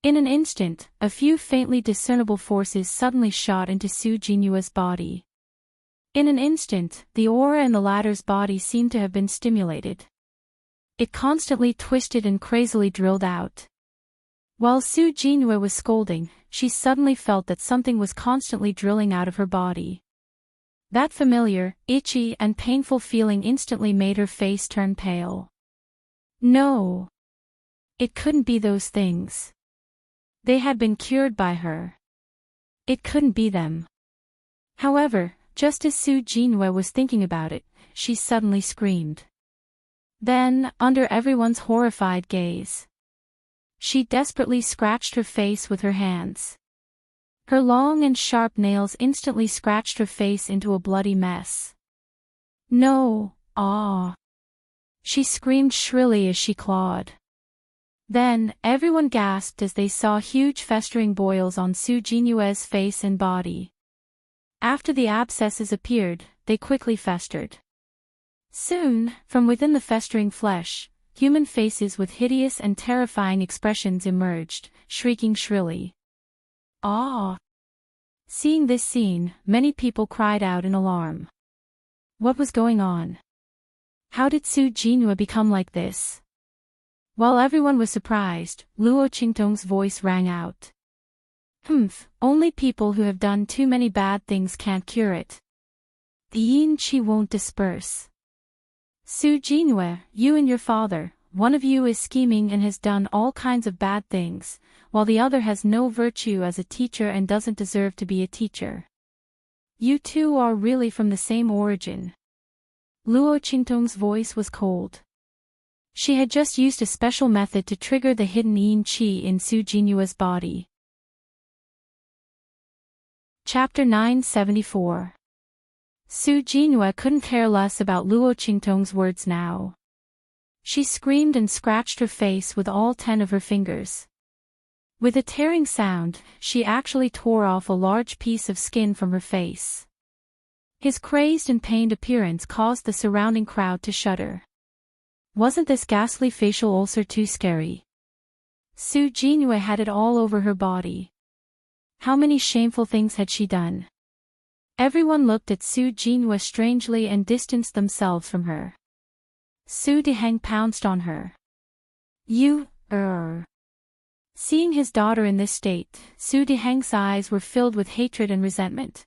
In an instant, a few faintly discernible forces suddenly shot into Su Jinyue's body. In an instant, the aura in the latter's body seemed to have been stimulated. It constantly twisted and crazily drilled out. While Su Jinyue was scolding, she suddenly felt that something was constantly drilling out of her body. That familiar, itchy and painful feeling instantly made her face turn pale. No. It couldn't be those things. They had been cured by her. It couldn't be them. However, just as Su Jinyue was thinking about it, she suddenly screamed. Then, under everyone's horrified gaze, she desperately scratched her face with her hands. Her long and sharp nails instantly scratched her face into a bloody mess. No, ah! She screamed shrilly as she clawed. Then, everyone gasped as they saw huge festering boils on Su Jinyue's face and body. After the abscesses appeared, they quickly festered. Soon, from within the festering flesh, human faces with hideous and terrifying expressions emerged, shrieking shrilly. Ah! Seeing this scene, many people cried out in alarm. What was going on? How did Su Jinyue become like this? While everyone was surprised, Luo Qingtong's voice rang out. Only people who have done too many bad things can't cure it. The yin qi won't disperse. Su Jinyue, you and your father, one of you is scheming and has done all kinds of bad things, while the other has no virtue as a teacher and doesn't deserve to be a teacher. You two are really from the same origin. Luo Qingtong's voice was cold. She had just used a special method to trigger the hidden yin qi in Su Jinyue's body. Chapter 974. Su Jinyue couldn't care less about Luo Qingtong's words now. She screamed and scratched her face with all 10 of her fingers. With a tearing sound, she actually tore off a large piece of skin from her face. His crazed and pained appearance caused the surrounding crowd to shudder. Wasn't this ghastly facial ulcer too scary? Su Jinyue had it all over her body. How many shameful things had she done? Everyone looked at Su Jinyue strangely and distanced themselves from her. Su Diheng pounced on her. Seeing his daughter in this state, Su Diheng's eyes were filled with hatred and resentment.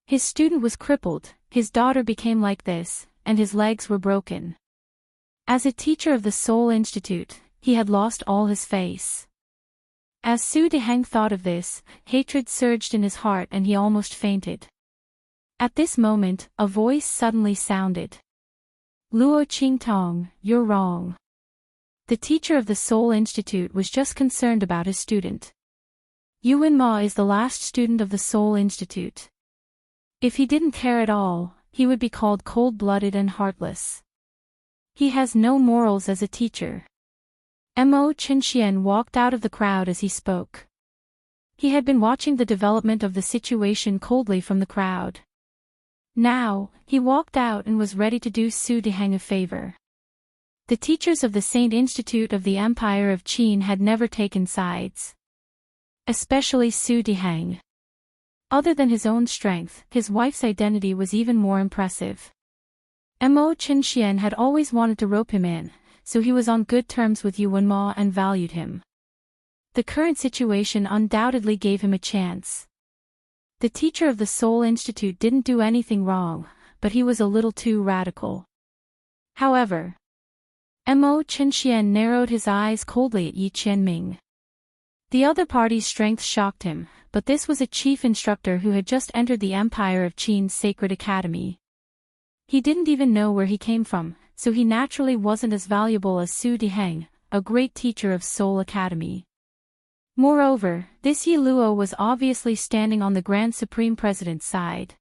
His student was crippled, his daughter became like this, and his legs were broken. As a teacher of the Soul Institute, he had lost all his face. As Su Diheng thought of this, hatred surged in his heart and he almost fainted. At this moment, a voice suddenly sounded. Luo Qingtong, you're wrong. The teacher of the Soul Institute was just concerned about his student. Yuan Ma is the last student of the Soul Institute. If he didn't care at all, he would be called cold-blooded and heartless. He has no morals as a teacher. Mo Qinxian walked out of the crowd as he spoke. He had been watching the development of the situation coldly from the crowd. Now, he walked out and was ready to do Su Diheng a favor. The teachers of the Saint Institute of the Empire of Qin had never taken sides. Especially Su Diheng. Other than his own strength, his wife's identity was even more impressive. Mo Qinxian had always wanted to rope him in, so he was on good terms with Yuan Ma and valued him. The current situation undoubtedly gave him a chance. The teacher of the Soul Institute didn't do anything wrong, but he was a little too radical. However, Mo Qinxian narrowed his eyes coldly at Yi Qianming. The other party's strength shocked him, but this was a chief instructor who had just entered the Empire of Qin's sacred academy. He didn't even know where he came from, so he naturally wasn't as valuable as Su Diheng, a great teacher of Soul Academy. Moreover, this Yi Luo was obviously standing on the Grand Supreme President's side.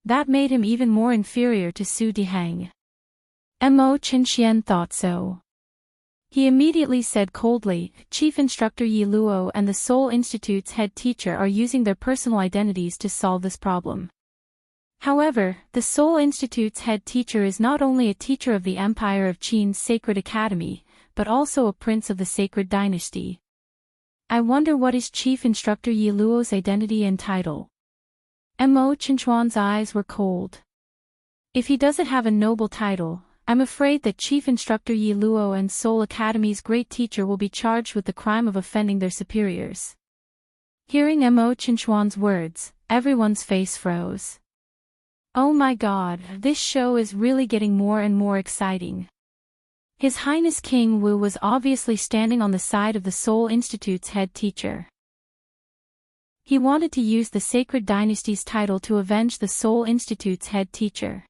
That made him even more inferior to Su Diheng. Mo Qinxian thought so. He immediately said coldly, Chief Instructor Yi Luo and the Soul Institute's head teacher are using their personal identities to solve this problem. However, the Soul Institute's head teacher is not only a teacher of the Empire of Qin's sacred academy, but also a prince of the sacred dynasty. I wonder what is Chief Instructor Yi Luo's identity and title. Mo Chinchuan's eyes were cold. If he doesn't have a noble title, I'm afraid that Chief Instructor Yi Luo and Soul Academy's great teacher will be charged with the crime of offending their superiors. Hearing Mo Chinchuan's words, everyone's face froze. Oh my God, this show is really getting more and more exciting. His Highness King Wu was obviously standing on the side of the Soul Institute's head teacher. He wanted to use the Sacred Dynasty's title to avenge the Soul Institute's head teacher.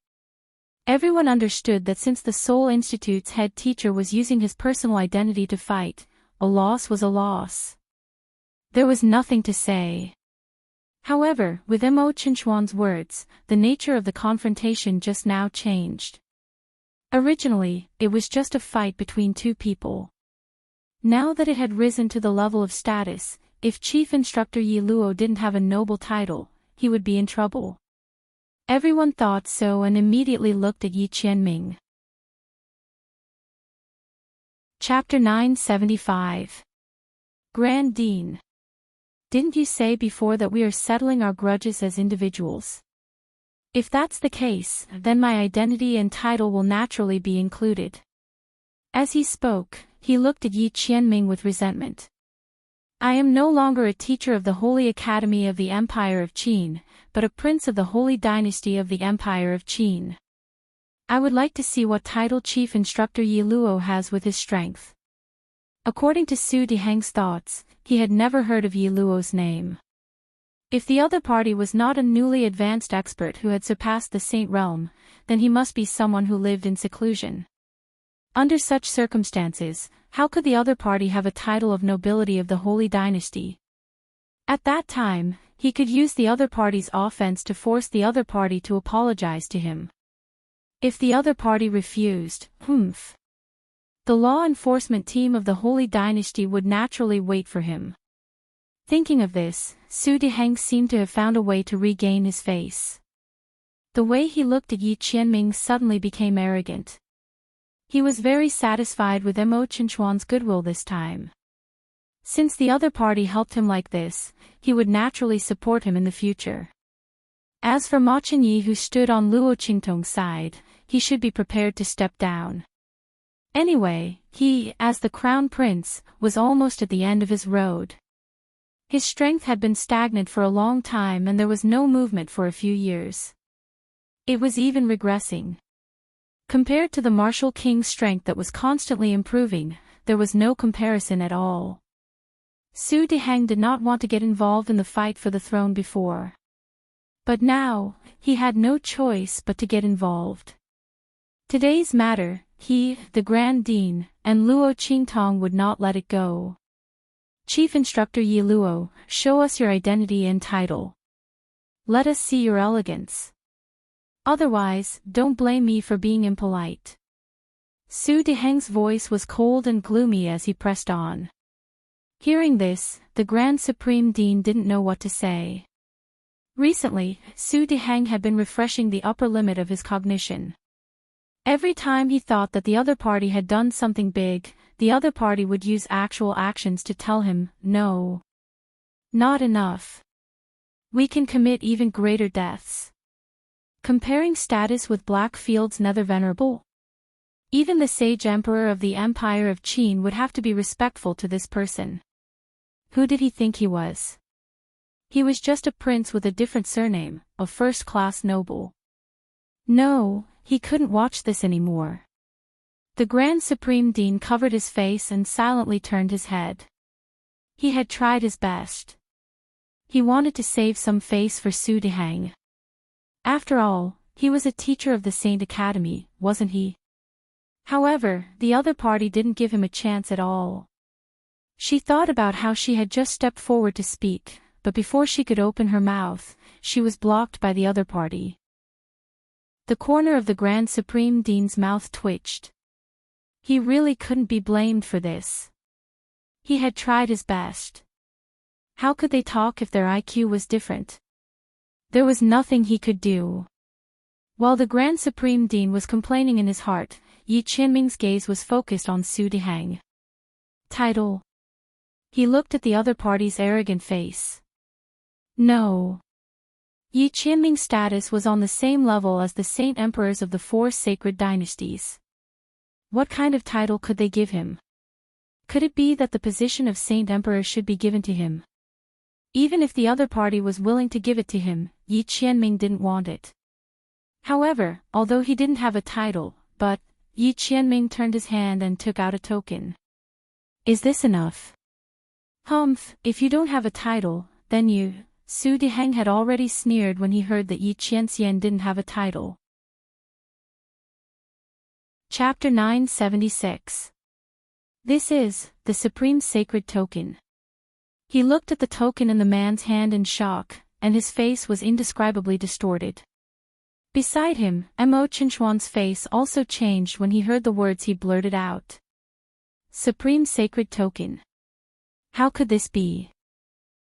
Everyone understood that since the Soul Institute's head teacher was using his personal identity to fight, a loss was a loss. There was nothing to say. However, with Mo Chinchuan's words, the nature of the confrontation just now changed. Originally, it was just a fight between two people. Now that it had risen to the level of status, if Chief Instructor Yi Luo didn't have a noble title, he would be in trouble. Everyone thought so and immediately looked at Yi Qianming. Chapter 975. Grand Dean. Didn't you say before that we are settling our grudges as individuals? If that's the case, then my identity and title will naturally be included. As he spoke, he looked at Yi Qianming with resentment. I am no longer a teacher of the Holy Academy of the Empire of Qin, but a prince of the Holy Dynasty of the Empire of Qin. I would like to see what title Chief Instructor Yi Luo has with his strength. According to Su Diheng's thoughts, he had never heard of Yi Luo's name. If the other party was not a newly advanced expert who had surpassed the Saint Realm, then he must be someone who lived in seclusion. Under such circumstances, how could the other party have a title of nobility of the Holy Dynasty? At that time, he could use the other party's offense to force the other party to apologize to him. If the other party refused, the law enforcement team of the Holy Dynasty would naturally wait for him. Thinking of this, Su Diheng seemed to have found a way to regain his face. The way he looked at Yi Qianming suddenly became arrogant. He was very satisfied with Mo Chinchuan's goodwill this time. Since the other party helped him like this, he would naturally support him in the future. As for Ma Chenyi, who stood on Luo Qingtong's side, he should be prepared to step down. Anyway, he, as the crown prince, was almost at the end of his road. His strength had been stagnant for a long time and there was no movement for a few years. It was even regressing. Compared to the martial king's strength that was constantly improving, there was no comparison at all. Su Diheng did not want to get involved in the fight for the throne before. But now, he had no choice but to get involved. Today's matter, he, the Grand Dean, and Luo Qingtong would not let it go. Chief Instructor Yi Luo, show us your identity and title. Let us see your elegance. Otherwise, don't blame me for being impolite. Su Diheng's voice was cold and gloomy as he pressed on. Hearing this, the Grand Supreme Dean didn't know what to say. Recently, Su Diheng had been refreshing the upper limit of his cognition. Every time he thought that the other party had done something big, the other party would use actual actions to tell him, no. Not enough. We can commit even greater deaths. Comparing status with Blackfield's Nether Venerable? Even the sage emperor of the Empire of Qin would have to be respectful to this person. Who did he think he was? He was just a prince with a different surname, a first-class noble. No, he couldn't watch this anymore. The Grand Supreme Dean covered his face and silently turned his head. He had tried his best. He wanted to save some face for Su Diheng. After all, he was a teacher of the Saint Academy, wasn't he? However, the other party didn't give him a chance at all. She thought about how she had just stepped forward to speak, but before she could open her mouth, she was blocked by the other party. The corner of the Grand Supreme Dean's mouth twitched. He really couldn't be blamed for this. He had tried his best. How could they talk if their IQ was different? There was nothing he could do. While the Grand Supreme Dean was complaining in his heart, Yi Qianming's gaze was focused on Su Diheng. Title. He looked at the other party's arrogant face. No. Yi Qianming's status was on the same level as the saint emperors of the four sacred dynasties. What kind of title could they give him? Could it be that the position of saint emperor should be given to him? Even if the other party was willing to give it to him, Yi Qianming didn't want it. However, although he didn't have a title, Yi Qianming turned his hand and took out a token. Is this enough? Humph, if you don't have a title, then you. Su Diheng had already sneered when he heard that Yi Qianxian didn't have a title. Chapter 976. This is the Supreme Sacred Token. He looked at the token in the man's hand in shock, and his face was indescribably distorted. Beside him, Mo Chinchuan's face also changed when he heard the words he blurted out. Supreme Sacred Token. How could this be?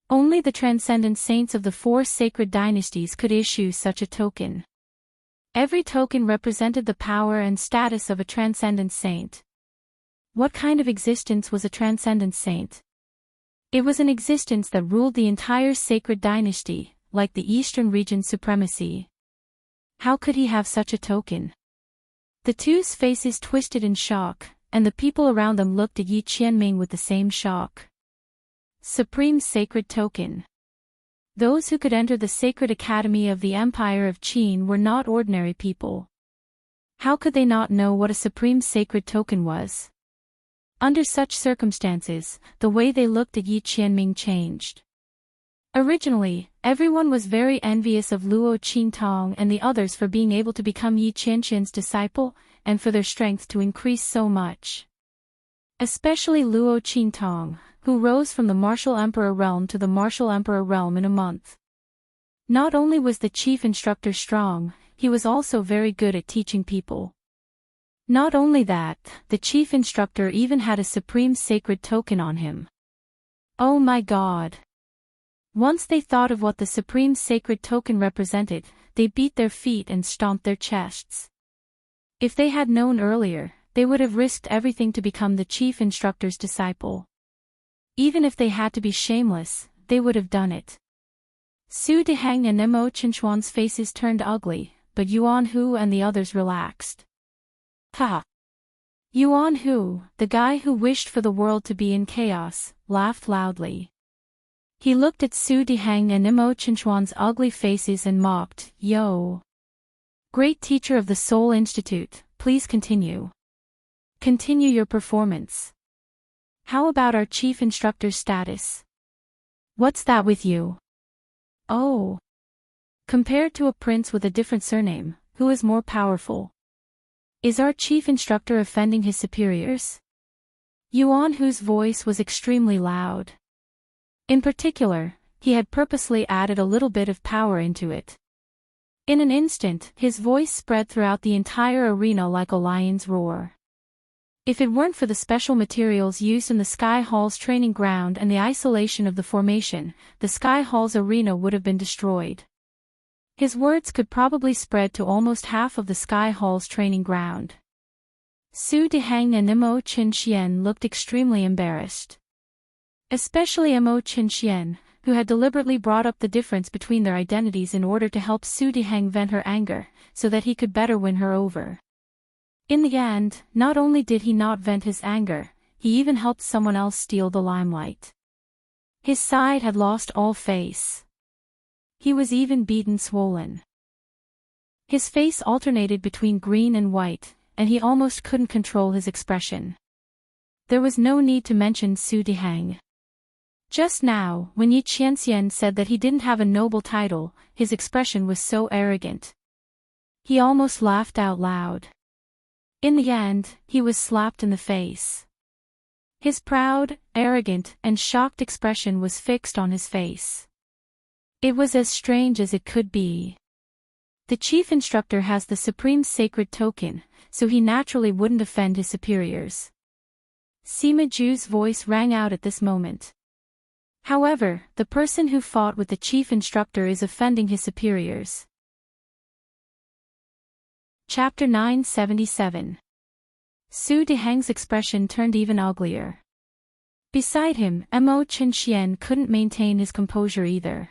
Only the transcendent saints of the four sacred dynasties could issue such a token. Every token represented the power and status of a transcendent saint. What kind of existence was a transcendent saint? It was an existence that ruled the entire sacred dynasty, like the Eastern region's supremacy. How could he have such a token? The two's faces twisted in shock, and the people around them looked at Yi Qianming with the same shock. Supreme Sacred Token. Those who could enter the Sacred Academy of the Empire of Qin were not ordinary people. How could they not know what a Supreme Sacred Token was? Under such circumstances, the way they looked at Yi Qianming changed. Originally, everyone was very envious of Luo Qintong and the others for being able to become Yi Qianxian's disciple, and for their strength to increase so much. Especially Luo Qintong, who rose from the martial emperor realm to the martial emperor realm in a month. Not only was the chief instructor strong, he was also very good at teaching people. Not only that, the chief instructor even had a supreme sacred token on him. Oh my God! Once they thought of what the supreme sacred token represented, they beat their feet and stomped their chests. If they had known earlier, they would have risked everything to become the chief instructor's disciple. Even if they had to be shameless, they would have done it. Su Diheng and Mo Chinchuan's faces turned ugly, but Yuan Hu and the others relaxed. Ha! Yuan Hu, the guy who wished for the world to be in chaos, laughed loudly. He looked at Su Diheng and Mo Chinchuan's ugly faces and mocked, Yo! Great teacher of the Soul Institute, please continue. Continue your performance. How about our chief instructor's status? What's that with you? Oh. Compared to a prince with a different surname, who is more powerful? Is our chief instructor offending his superiors? Yuan Hu's voice was extremely loud. In particular, he had purposely added a little bit of power into it. In an instant, his voice spread throughout the entire arena like a lion's roar. If it weren't for the special materials used in the Sky Hall's training ground and the isolation of the formation, the Sky Hall's arena would have been destroyed. His words could probably spread to almost half of the Sky Hall's training ground. Su Diheng and Mo Qinxian looked extremely embarrassed. Especially Mo Qinxian, who had deliberately brought up the difference between their identities in order to help Su Diheng vent her anger, so that he could better win her over. In the end, not only did he not vent his anger, he even helped someone else steal the limelight. His side had lost all face. He was even beaten swollen. His face alternated between green and white, and he almost couldn't control his expression. There was no need to mention Su Diheng. Just now, when Yi Qianxian said that he didn't have a noble title, his expression was so arrogant. He almost laughed out loud. In the end, he was slapped in the face. His proud, arrogant, and shocked expression was fixed on his face. It was as strange as it could be. The chief instructor has the supreme sacred token, so he naturally wouldn't offend his superiors. Sima Ju's voice rang out at this moment. However, the person who fought with the chief instructor is offending his superiors. Chapter 977. Su Deheng's expression turned even uglier. Beside him, Mo Chinxian couldn't maintain his composure either.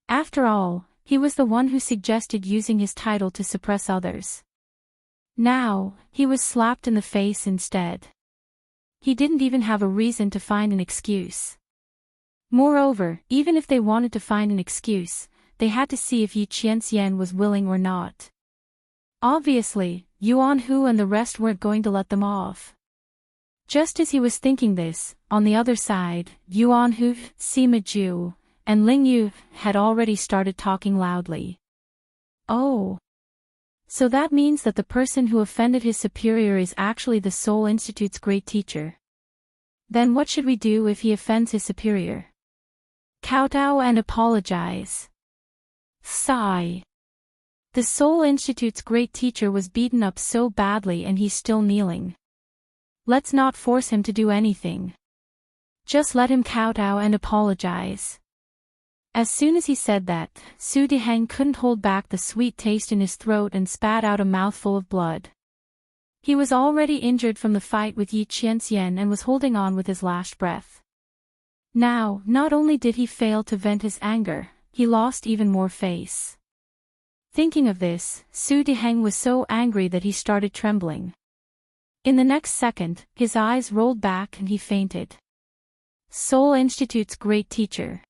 After all, he was the one who suggested using his title to suppress others. Now, he was slapped in the face instead. He didn't even have a reason to find an excuse. Moreover, even if they wanted to find an excuse, they had to see if Yi Qianxian was willing or not. Obviously, Yuan Hu and the rest weren't going to let them off. Just as he was thinking this, on the other side, Yuan Hu, Sima Ju, and Ling Yu had already started talking loudly. Oh. So that means that the person who offended his superior is actually the Soul Institute's great teacher. Then what should we do if he offends his superior? Kowtow and apologize. Sigh. The Soul Institute's great teacher was beaten up so badly and he's still kneeling. Let's not force him to do anything. Just let him kowtow and apologize. As soon as he said that, Su Deheng couldn't hold back the sweet taste in his throat and spat out a mouthful of blood. He was already injured from the fight with Yi Qianxian and was holding on with his last breath. Now, not only did he fail to vent his anger, he lost even more face. Thinking of this, Su Deheng was so angry that he started trembling. In the next second, his eyes rolled back and he fainted. Soul Institute's great teacher.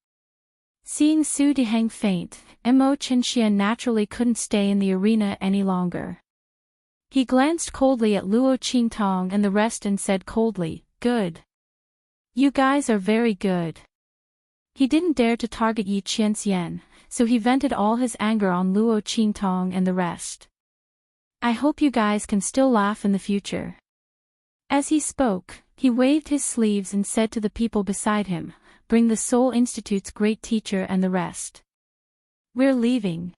Seeing Su Deheng faint, Mo Chinxian naturally couldn't stay in the arena any longer. He glanced coldly at Luo Qingtong and the rest and said coldly, "Good. You guys are very good." He didn't dare to target Yi Qianxian, so he vented all his anger on Luo Qingtong and the rest. "I hope you guys can still laugh in the future." As he spoke, he waved his sleeves and said to the people beside him, "Bring the Soul Institute's great teacher and the rest. We're leaving."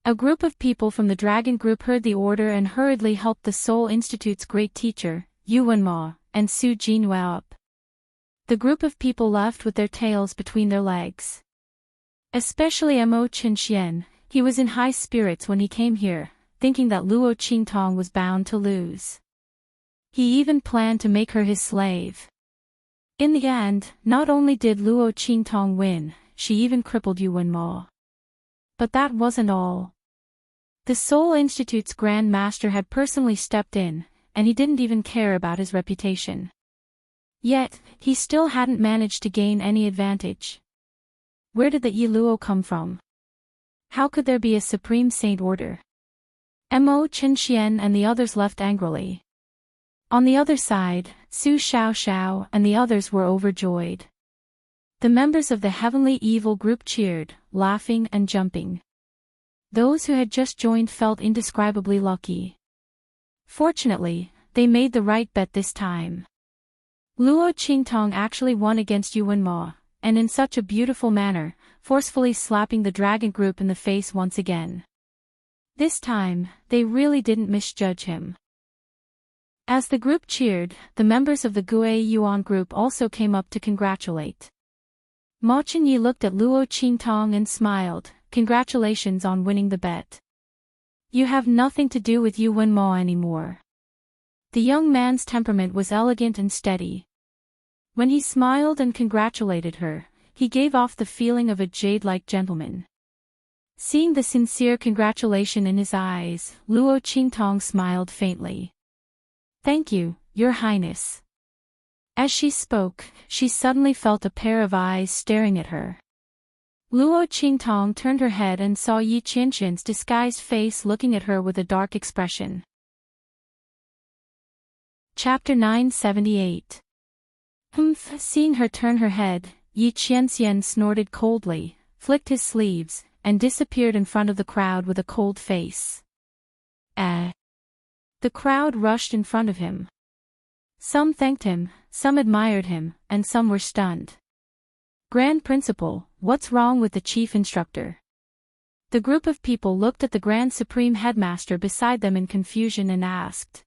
A group of people from the Dragon Group heard the order and hurriedly helped the Soul Institute's great teacher, Yuan Ma, and Su Jinhua up. The group of people left with their tails between their legs. Especially Mo Chinxian, he was in high spirits when he came here, thinking that Luo Qingtong was bound to lose. He even planned to make her his slave. In the end, not only did Luo Qingtong win, she even crippled Yuan Ma. But that wasn't all. The Soul Institute's Grand Master had personally stepped in, and he didn't even care about his reputation. Yet, he still hadn't managed to gain any advantage. Where did the Yi Luo come from? How could there be a Supreme Saint order? Mo Chinxian and the others left angrily. On the other side, Su Xiaoxiao and the others were overjoyed. The members of the Heavenly Evil group cheered, laughing and jumping. Those who had just joined felt indescribably lucky. Fortunately, they made the right bet this time. Luo Qingtong actually won against Yuan Ma, and in such a beautiful manner, forcefully slapping the dragon group in the face once again. This time, they really didn't misjudge him. As the group cheered, the members of the Gue Yuan group also came up to congratulate. Ma Chenyi looked at Luo Qingtong and smiled, "Congratulations on winning the bet. You have nothing to do with Yuan Ma anymore." The young man's temperament was elegant and steady. When he smiled and congratulated her, he gave off the feeling of a jade-like gentleman. Seeing the sincere congratulation in his eyes, Luo Qingtong smiled faintly. "Thank you, Your Highness." As she spoke, she suddenly felt a pair of eyes staring at her. Luo Qingtong turned her head and saw Yi Qianxian's disguised face looking at her with a dark expression. Chapter 978. Humph! Seeing her turn her head, Yi Qianxian snorted coldly, flicked his sleeves, and disappeared in front of the crowd with a cold face. The crowd rushed in front of him. Some thanked him, some admired him, and some were stunned. "Grand Principal, what's wrong with the chief instructor?" The group of people looked at the Grand Supreme Headmaster beside them in confusion and asked.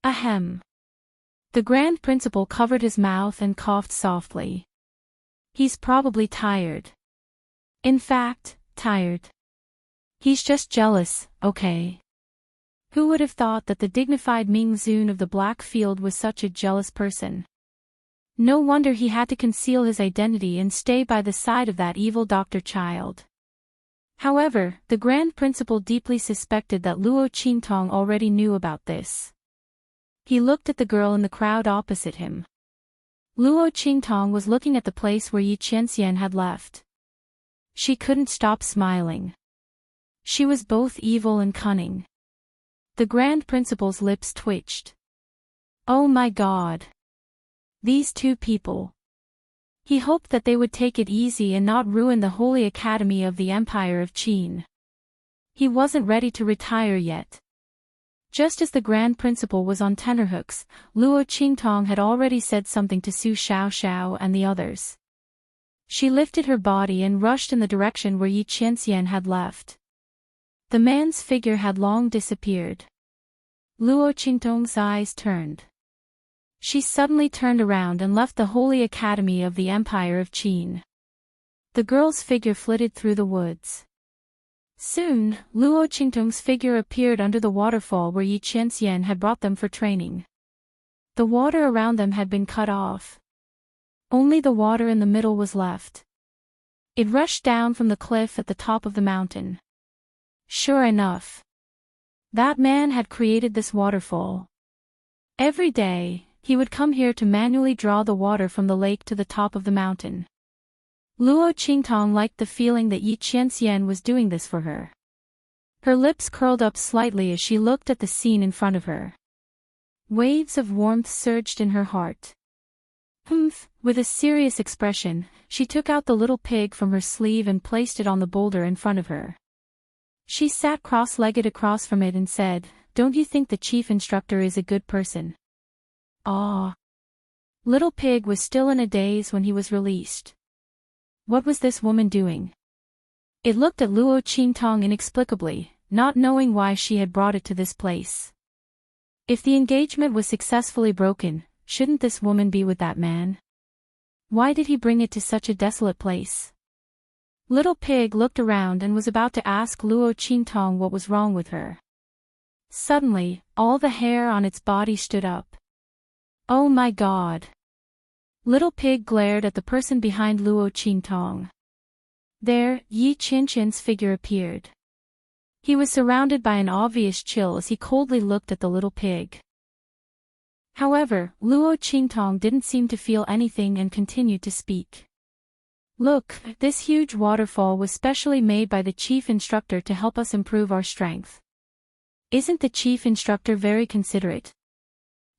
Ahem. The Grand Principal covered his mouth and coughed softly. "He's probably tired. In fact, tired. He's just jealous, okay?" Who would have thought that the dignified Ming Zun of the Black Field was such a jealous person? No wonder he had to conceal his identity and stay by the side of that evil doctor child. However, the Grand Principal deeply suspected that Luo Qingtong already knew about this. He looked at the girl in the crowd opposite him. Luo Qingtong was looking at the place where Yi Qianxian had left. She couldn't stop smiling. She was both evil and cunning. The Grand Principal's lips twitched. Oh my God! These two people. He hoped that they would take it easy and not ruin the Holy Academy of the Empire of Qin. He wasn't ready to retire yet. Just as the Grand Principal was on tenterhooks, Luo Qingtong had already said something to Su Xiaoxiao and the others. She lifted her body and rushed in the direction where Yi Qianxian had left. The man's figure had long disappeared. Luo Qingtong's eyes turned. She suddenly turned around and left the Holy Academy of the Empire of Qin. The girl's figure flitted through the woods. Soon, Luo Qingtong's figure appeared under the waterfall where Yi Qianxian had brought them for training. The water around them had been cut off. Only the water in the middle was left. It rushed down from the cliff at the top of the mountain. Sure enough, that man had created this waterfall. Every day, he would come here to manually draw the water from the lake to the top of the mountain. Luo Qingtong liked the feeling that Yi Qianxian was doing this for her. Her lips curled up slightly as she looked at the scene in front of her. Waves of warmth surged in her heart. With a serious expression, she took out the little pig from her sleeve and placed it on the boulder in front of her. She sat cross-legged across from it and said, "Don't you think the chief instructor is a good person?" Ah! Little Pig was still in a daze when he was released. What was this woman doing? It looked at Luo Qingtong inexplicably, not knowing why she had brought it to this place. If the engagement was successfully broken, shouldn't this woman be with that man? Why did he bring it to such a desolate place? Little Pig looked around and was about to ask Luo Qingtong what was wrong with her. Suddenly, all the hair on its body stood up. Oh my God! Little Pig glared at the person behind Luo Qingtong. There, Yi Qianxian's figure appeared. He was surrounded by an obvious chill as he coldly looked at the little pig. However, Luo Qingtong didn't seem to feel anything and continued to speak. Look, this huge waterfall was specially made by the chief instructor to help us improve our strength. Isn't the chief instructor very considerate?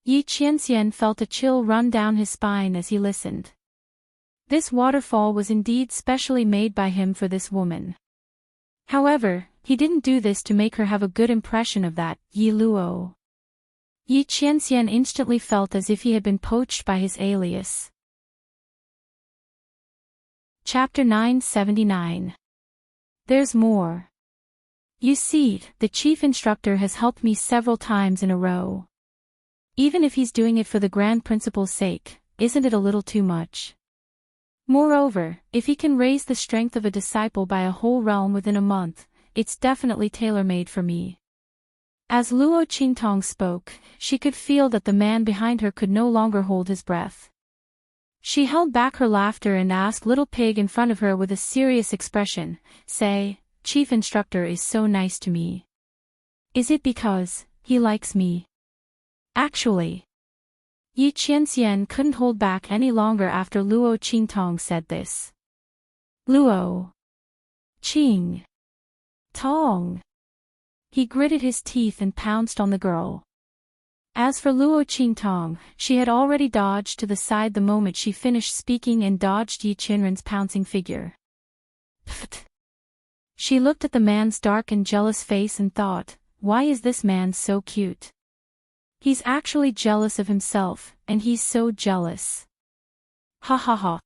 Yi Qianxian felt a chill run down his spine as he listened. This waterfall was indeed specially made by him for this woman. However, he didn't do this to make her have a good impression of that Yi Luo. Yi Qianxian instantly felt as if he had been poached by his alias. Chapter 979. There's more. You see, the chief instructor has helped me several times in a row. Even if he's doing it for the Grand Principal's sake, isn't it a little too much? Moreover, if he can raise the strength of a disciple by a whole realm within a month, it's definitely tailor-made for me. As Luo Qingtong spoke, she could feel that the man behind her could no longer hold his breath. She held back her laughter and asked Little Pig in front of her with a serious expression, "Say, Chief Instructor is so nice to me. Is it because he likes me?" Actually, Yi Qianxian couldn't hold back any longer after Luo Qingtong said this. Luo Qing Tong. He gritted his teeth and pounced on the girl. As for Luo Qingtong, she had already dodged to the side the moment she finished speaking and dodged Yi Qianren's pouncing figure. Pfft. She looked at the man's dark and jealous face and thought, why is this man so cute? He's actually jealous of himself, and he's so jealous. Ha ha ha.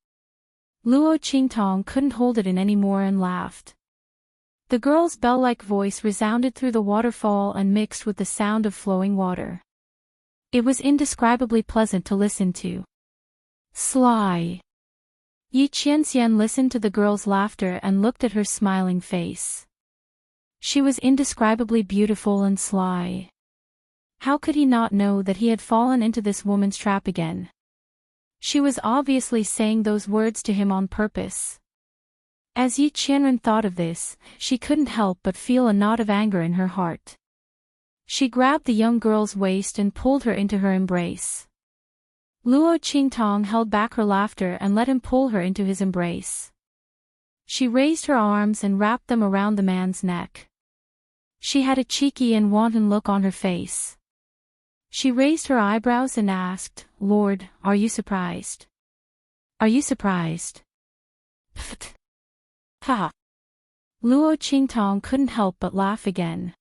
Luo Qingtong couldn't hold it in anymore and laughed. The girl's bell-like voice resounded through the waterfall and mixed with the sound of flowing water. It was indescribably pleasant to listen to. Sly. Yi Qianxian listened to the girl's laughter and looked at her smiling face. She was indescribably beautiful and sly. How could he not know that he had fallen into this woman's trap again? She was obviously saying those words to him on purpose. As Yi Qianren thought of this, she couldn't help but feel a knot of anger in her heart. She grabbed the young girl's waist and pulled her into her embrace. Luo Qingtong held back her laughter and let him pull her into his embrace. She raised her arms and wrapped them around the man's neck. She had a cheeky and wanton look on her face. She raised her eyebrows and asked, "Lord, are you surprised? Are you surprised?" Pfft. Ha! Luo Qingtong couldn't help but laugh again.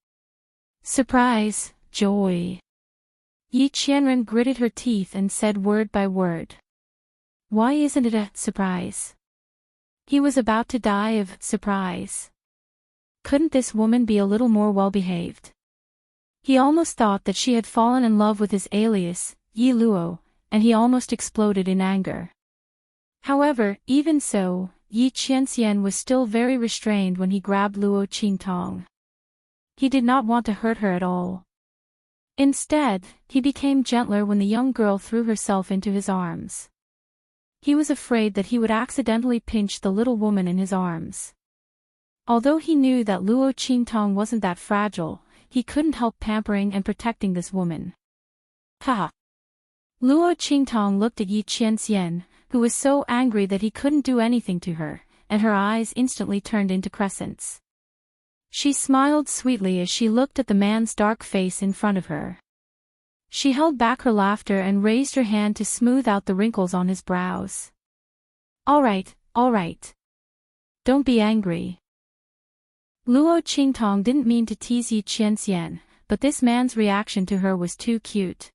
Surprise, joy. Yi Qianren gritted her teeth and said word by word. Why isn't it a surprise? He was about to die of surprise. Couldn't this woman be a little more well-behaved? He almost thought that she had fallen in love with his alias, Yi Luo, and he almost exploded in anger. However, even so, Yi Qianxian was still very restrained when he grabbed Luo Qingtong. He did not want to hurt her at all. Instead, he became gentler when the young girl threw herself into his arms. He was afraid that he would accidentally pinch the little woman in his arms. Although he knew that Luo Qingtong wasn't that fragile, he couldn't help pampering and protecting this woman. Ha! Luo Qingtong looked at Yi Qianxian, who was so angry that he couldn't do anything to her, and her eyes instantly turned into crescents. She smiled sweetly as she looked at the man's dark face in front of her. She held back her laughter and raised her hand to smooth out the wrinkles on his brows. All right. Don't be angry. Luo Qingtong didn't mean to tease Yi Qianxian, but this man's reaction to her was too cute.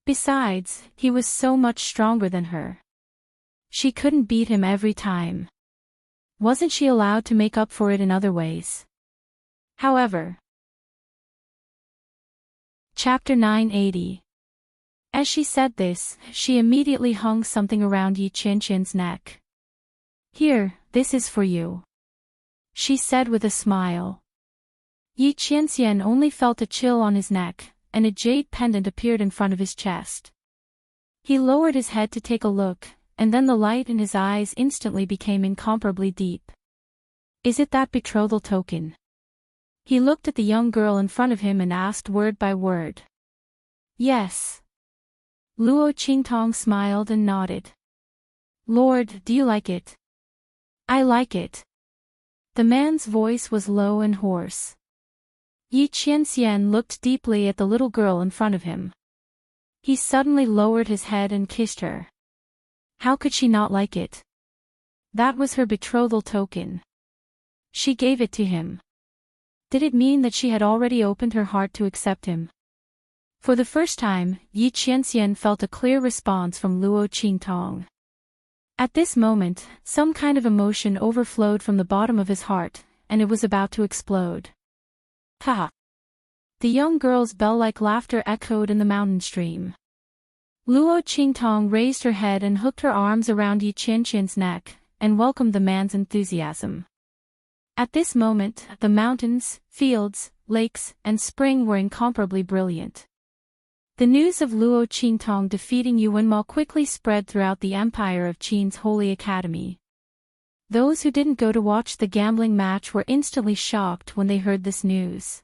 Besides, he was so much stronger than her. She couldn't beat him every time. Wasn't she allowed to make up for it in other ways? However. Chapter 980. As she said this, she immediately hung something around Yi Qianxian's neck. Here, this is for you, she said with a smile. Yi Qianxian only felt a chill on his neck, and a jade pendant appeared in front of his chest. He lowered his head to take a look, and then the light in his eyes instantly became incomparably deep. Is it that betrothal token? He looked at the young girl in front of him and asked word by word. Yes. Luo Qingtong smiled and nodded. Lord, do you like it? I like it. The man's voice was low and hoarse. Yi Qianxian looked deeply at the little girl in front of him. He suddenly lowered his head and kissed her. How could she not like it? That was her betrothal token. She gave it to him. Did it mean that she had already opened her heart to accept him? For the first time, Yi Qianxian felt a clear response from Luo Qingtong. At this moment, some kind of emotion overflowed from the bottom of his heart, and it was about to explode. Ha! The young girl's bell-like laughter echoed in the mountain stream. Luo Qingtong raised her head and hooked her arms around Yi Qianxian's neck, and welcomed the man's enthusiasm. At this moment, the mountains, fields, lakes, and spring were incomparably brilliant. The news of Luo Qingtong defeating Yuanmao quickly spread throughout the empire of Qin's Holy Academy. Those who didn't go to watch the gambling match were instantly shocked when they heard this news.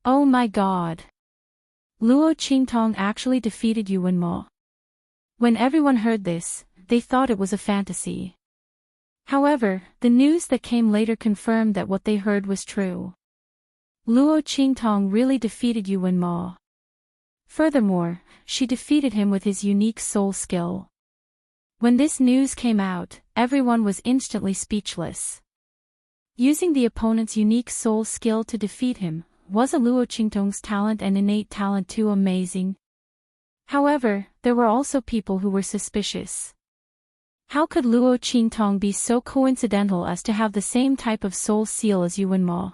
Oh my God! Luo Qingtong actually defeated Yuanmao. When everyone heard this, they thought it was a fantasy. However, the news that came later confirmed that what they heard was true. Luo Qingtong really defeated Yuanmao. Furthermore, she defeated him with his unique soul skill. When this news came out, everyone was instantly speechless. Using the opponent's unique soul skill to defeat him, wasn't Luo Qingtong's talent and innate talent too amazing? However, there were also people who were suspicious. How could Luo Qingtong be so coincidental as to have the same type of soul seal as Yuanmao?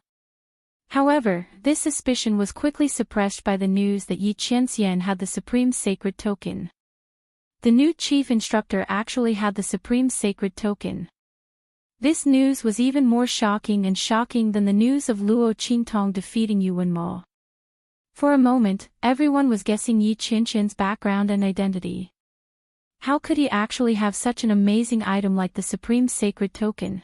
However, this suspicion was quickly suppressed by the news that Yi Qianxian had the supreme sacred token. The new chief instructor actually had the supreme sacred token. This news was even more shocking than the news of Luo Qingtong defeating Yuanmao. For a moment, everyone was guessing Yi Qinchen's background and identity. How could he actually have such an amazing item like the Supreme Sacred Token?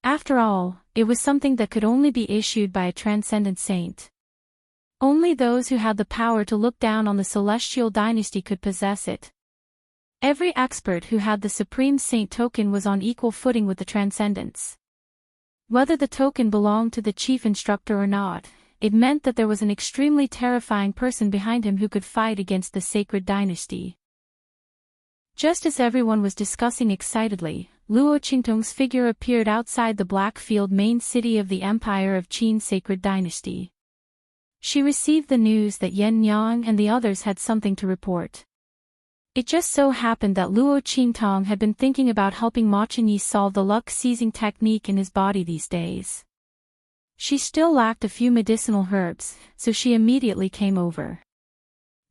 After all, it was something that could only be issued by a transcendent saint. Only those who had the power to look down on the celestial dynasty could possess it. Every expert who had the Supreme Saint token was on equal footing with the transcendents. Whether the token belonged to the chief instructor or not, it meant that there was an extremely terrifying person behind him who could fight against the sacred dynasty. Just as everyone was discussing excitedly, Luo Qingtong's figure appeared outside the Blackfield main city of the Empire of Qin sacred dynasty. She received the news that Yan Yang and the others had something to report. It just so happened that Luo Qingtong had been thinking about helping Ma Chenyi solve the luck-seizing technique in his body these days. She still lacked a few medicinal herbs, so she immediately came over.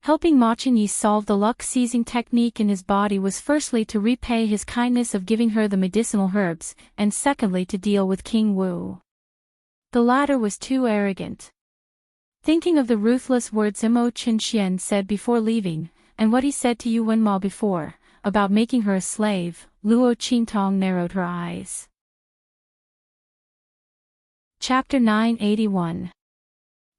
Helping Ma Chenyi solve the luck-seizing technique in his body was firstly to repay his kindness of giving her the medicinal herbs, and secondly to deal with King Wu. The latter was too arrogant. Thinking of the ruthless words Mo Chenxian said before leaving, and what he said to Yu Wenma before, about making her a slave, Luo Qingtong narrowed her eyes. Chapter 981.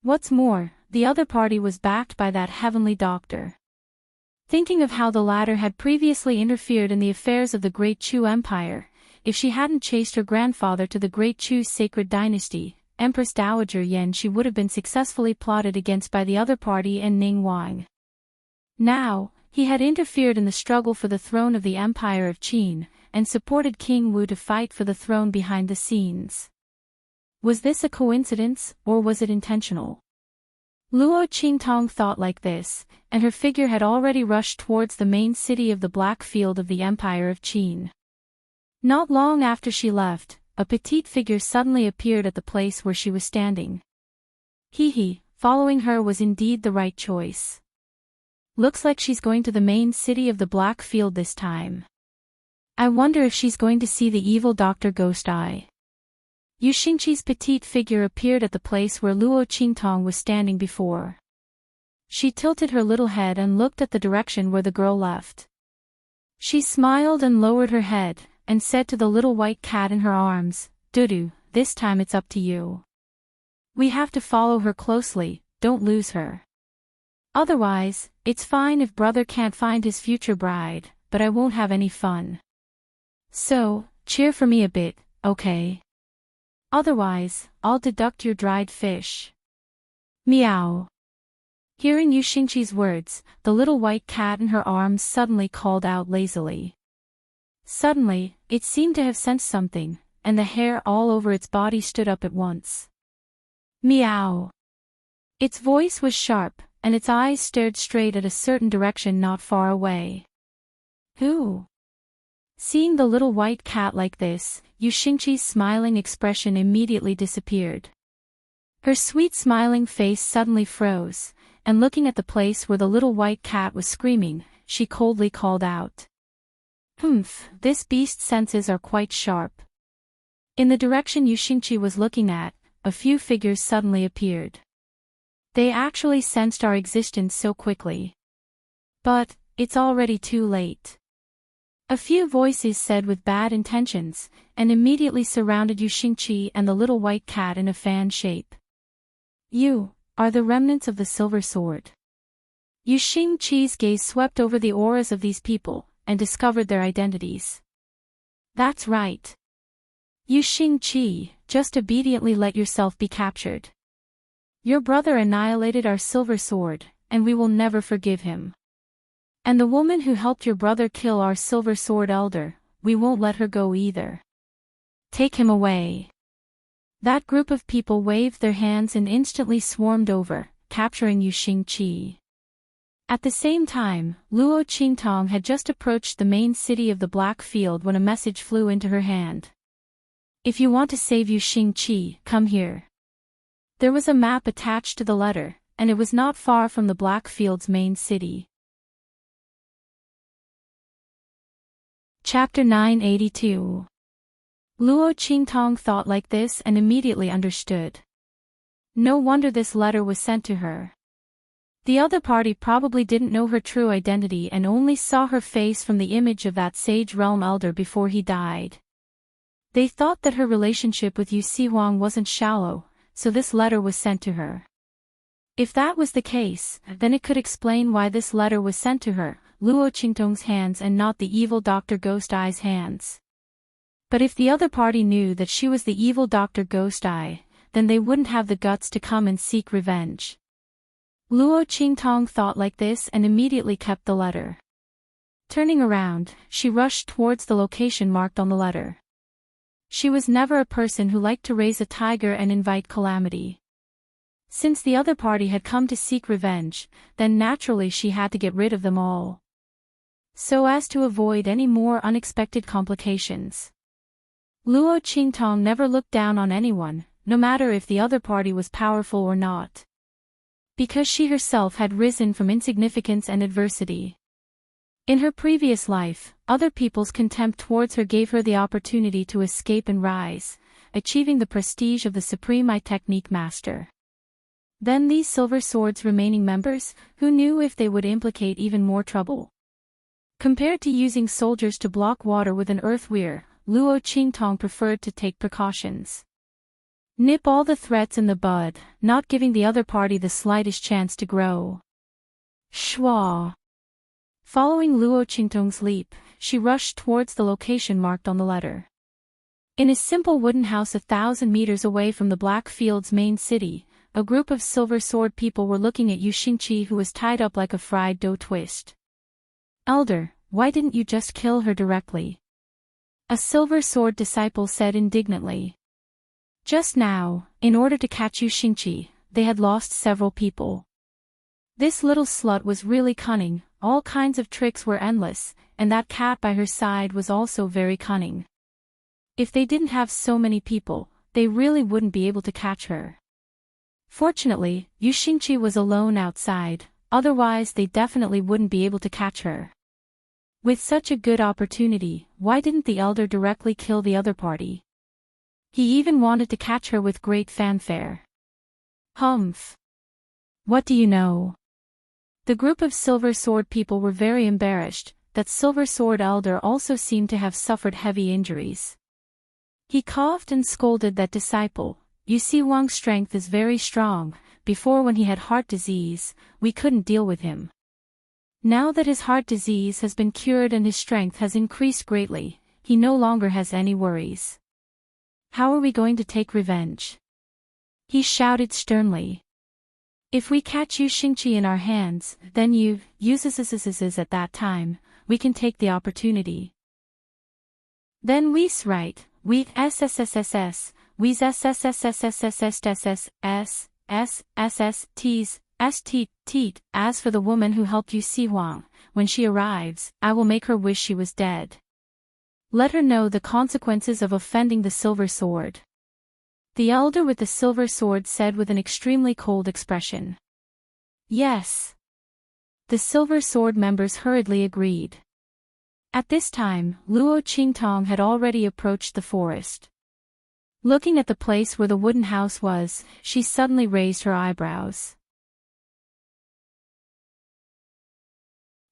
What's more, the other party was backed by that heavenly doctor. Thinking of how the latter had previously interfered in the affairs of the Great Chu Empire, if she hadn't chased her grandfather to the Great Chu's sacred dynasty, Empress Dowager Yan, she would have been successfully plotted against by the other party and Ning Wang. Now, he had interfered in the struggle for the throne of the Empire of Qin, and supported King Wu to fight for the throne behind the scenes. Was this a coincidence, or was it intentional? Luo Qingtong thought like this, and her figure had already rushed towards the main city of the Blackfield of the Empire of Qin. Not long after she left, a petite figure suddenly appeared at the place where she was standing. Following her was indeed the right choice. Looks like she's going to the main city of the Blackfield this time. I wonder if she's going to see the evil Dr. Ghost Eye. Yu Xingqi's petite figure appeared at the place where Luo Qingtong was standing before. She tilted her little head and looked at the direction where the girl left. She smiled and lowered her head, and said to the little white cat in her arms, "Dudu, this time it's up to you. We have to follow her closely, don't lose her. Otherwise, it's fine if brother can't find his future bride, but I won't have any fun. So, cheer for me a bit, okay? Otherwise, I'll deduct your dried fish." Meow. Hearing Yu Xingqi's words, the little white cat in her arms suddenly called out lazily. Suddenly, it seemed to have sensed something, and the hair all over its body stood up at once. Meow. Its voice was sharp, and its eyes stared straight at a certain direction not far away. Who? Seeing the little white cat like this, Yu Xingqi's smiling expression immediately disappeared. Her sweet smiling face suddenly froze, and looking at the place where the little white cat was screaming, she coldly called out. This beast's senses are quite sharp. In the direction Yu Xingqi was looking at, a few figures suddenly appeared. They actually sensed our existence so quickly. But, it's already too late. A few voices said with bad intentions, and immediately surrounded Yu Xingqi and the little white cat in a fan shape. You are the remnants of the silver sword. Yu Xingqi's gaze swept over the auras of these people, and discovered their identities. That's right. Yu Xingqi, just obediently let yourself be captured. Your brother annihilated our silver sword, and we will never forgive him. And the woman who helped your brother kill our silver sword elder, we won't let her go either. Take him away. That group of people waved their hands and instantly swarmed over, capturing Yu Xingqi. At the same time, Luo Qingtong had just approached the main city of the Blackfield when a message flew into her hand. If you want to save Yu Xingqi, come here. There was a map attached to the letter, and it was not far from the Blackfield's main city. Chapter 982. Luo Qingtong thought like this and immediately understood. No wonder this letter was sent to her. The other party probably didn't know her true identity and only saw her face from the image of that sage realm elder before he died. They thought that her relationship with Yu Huang wasn't shallow, so this letter was sent to her. If that was the case, then it could explain why this letter was sent to her, Luo Qingtong's hands and not the evil Dr. Ghost Eye's hands. But if the other party knew that she was the evil Dr. Ghost Eye, then they wouldn't have the guts to come and seek revenge. Luo Qingtong thought like this and immediately kept the letter. Turning around, she rushed towards the location marked on the letter. She was never a person who liked to raise a tiger and invite calamity. Since the other party had come to seek revenge, then naturally she had to get rid of them all, so as to avoid any more unexpected complications. Luo Qingtong never looked down on anyone, no matter if the other party was powerful or not, because she herself had risen from insignificance and adversity. In her previous life, other people's contempt towards her gave her the opportunity to escape and rise, achieving the prestige of the Supreme Eye Technique Master. Then these Silver Sword's remaining members, who knew if they would implicate even more trouble. Compared to using soldiers to block water with an earth weir, Luo Qingtong preferred to take precautions. Nip all the threats in the bud, not giving the other party the slightest chance to grow. Shwa. Following Luo Qingtong's leap, she rushed towards the location marked on the letter. In a simple wooden house 1,000 meters away from the Black Field's main city, a group of Silver Sword people were looking at Yu Xingqi, who was tied up like a fried dough twist. "Elder, why didn't you just kill her directly?" a Silver Sword disciple said indignantly. Just now, in order to catch Yu Xingqi, they had lost several people. This little slut was really cunning, all kinds of tricks were endless, and that cat by her side was also very cunning. If they didn't have so many people, they really wouldn't be able to catch her. Fortunately, Yu Xingqi was alone outside, otherwise they definitely wouldn't be able to catch her. With such a good opportunity, why didn't the elder directly kill the other party? He even wanted to catch her with great fanfare. Humph. What do you know? The group of Silver Sword people were very embarrassed. That Silver Sword elder also seemed to have suffered heavy injuries. He coughed and scolded that disciple. "You see, Wang's strength is very strong. Before, when he had heart disease, we couldn't deal with him. Now that his heart disease has been cured and his strength has increased greatly, he no longer has any worries. How are we going to take revenge?" he shouted sternly. "If we catch Yu Xingqi in our hands, then you uses at that time, we can take the opportunity. Then we's right, we SSSSS, we's SSSSSSSSSSSSSST. As for the woman who helped Yu Huang, when she arrives, I will make her wish she was dead. Let her know the consequences of offending the Silver Sword." The elder with the Silver Sword said with an extremely cold expression. "Yes." The Silver Sword members hurriedly agreed. At this time, Luo Qingtong had already approached the forest. Looking at the place where the wooden house was, she suddenly raised her eyebrows.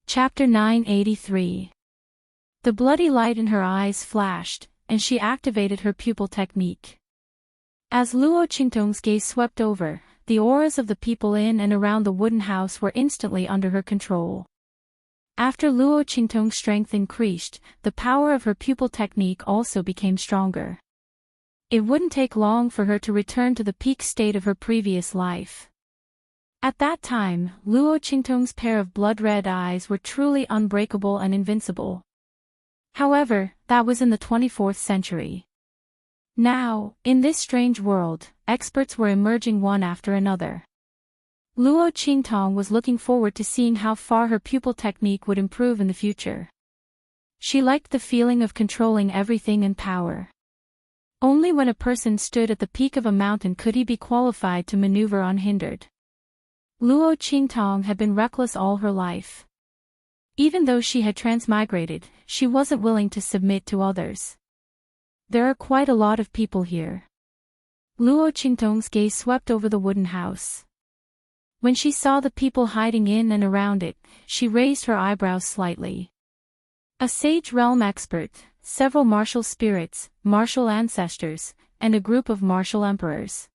Chapter 983. The bloody light in her eyes flashed, and she activated her pupil technique. As Luo Qingtong's gaze swept over, the auras of the people in and around the wooden house were instantly under her control. After Luo Qingtong's strength increased, the power of her pupil technique also became stronger. It wouldn't take long for her to return to the peak state of her previous life. At that time, Luo Qingtong's pair of blood-red eyes were truly unbreakable and invincible. However, that was in the 24th century. Now, in this strange world, experts were emerging one after another. Luo Qingtong was looking forward to seeing how far her pupil technique would improve in the future. She liked the feeling of controlling everything and power. Only when a person stood at the peak of a mountain could he be qualified to maneuver unhindered. Luo Qingtong had been reckless all her life. Even though she had transmigrated, she wasn't willing to submit to others. There are quite a lot of people here. Luo Qingtong's gaze swept over the wooden house. When she saw the people hiding in and around it, she raised her eyebrows slightly. A sage realm expert, several martial spirits, martial ancestors, and a group of martial emperors.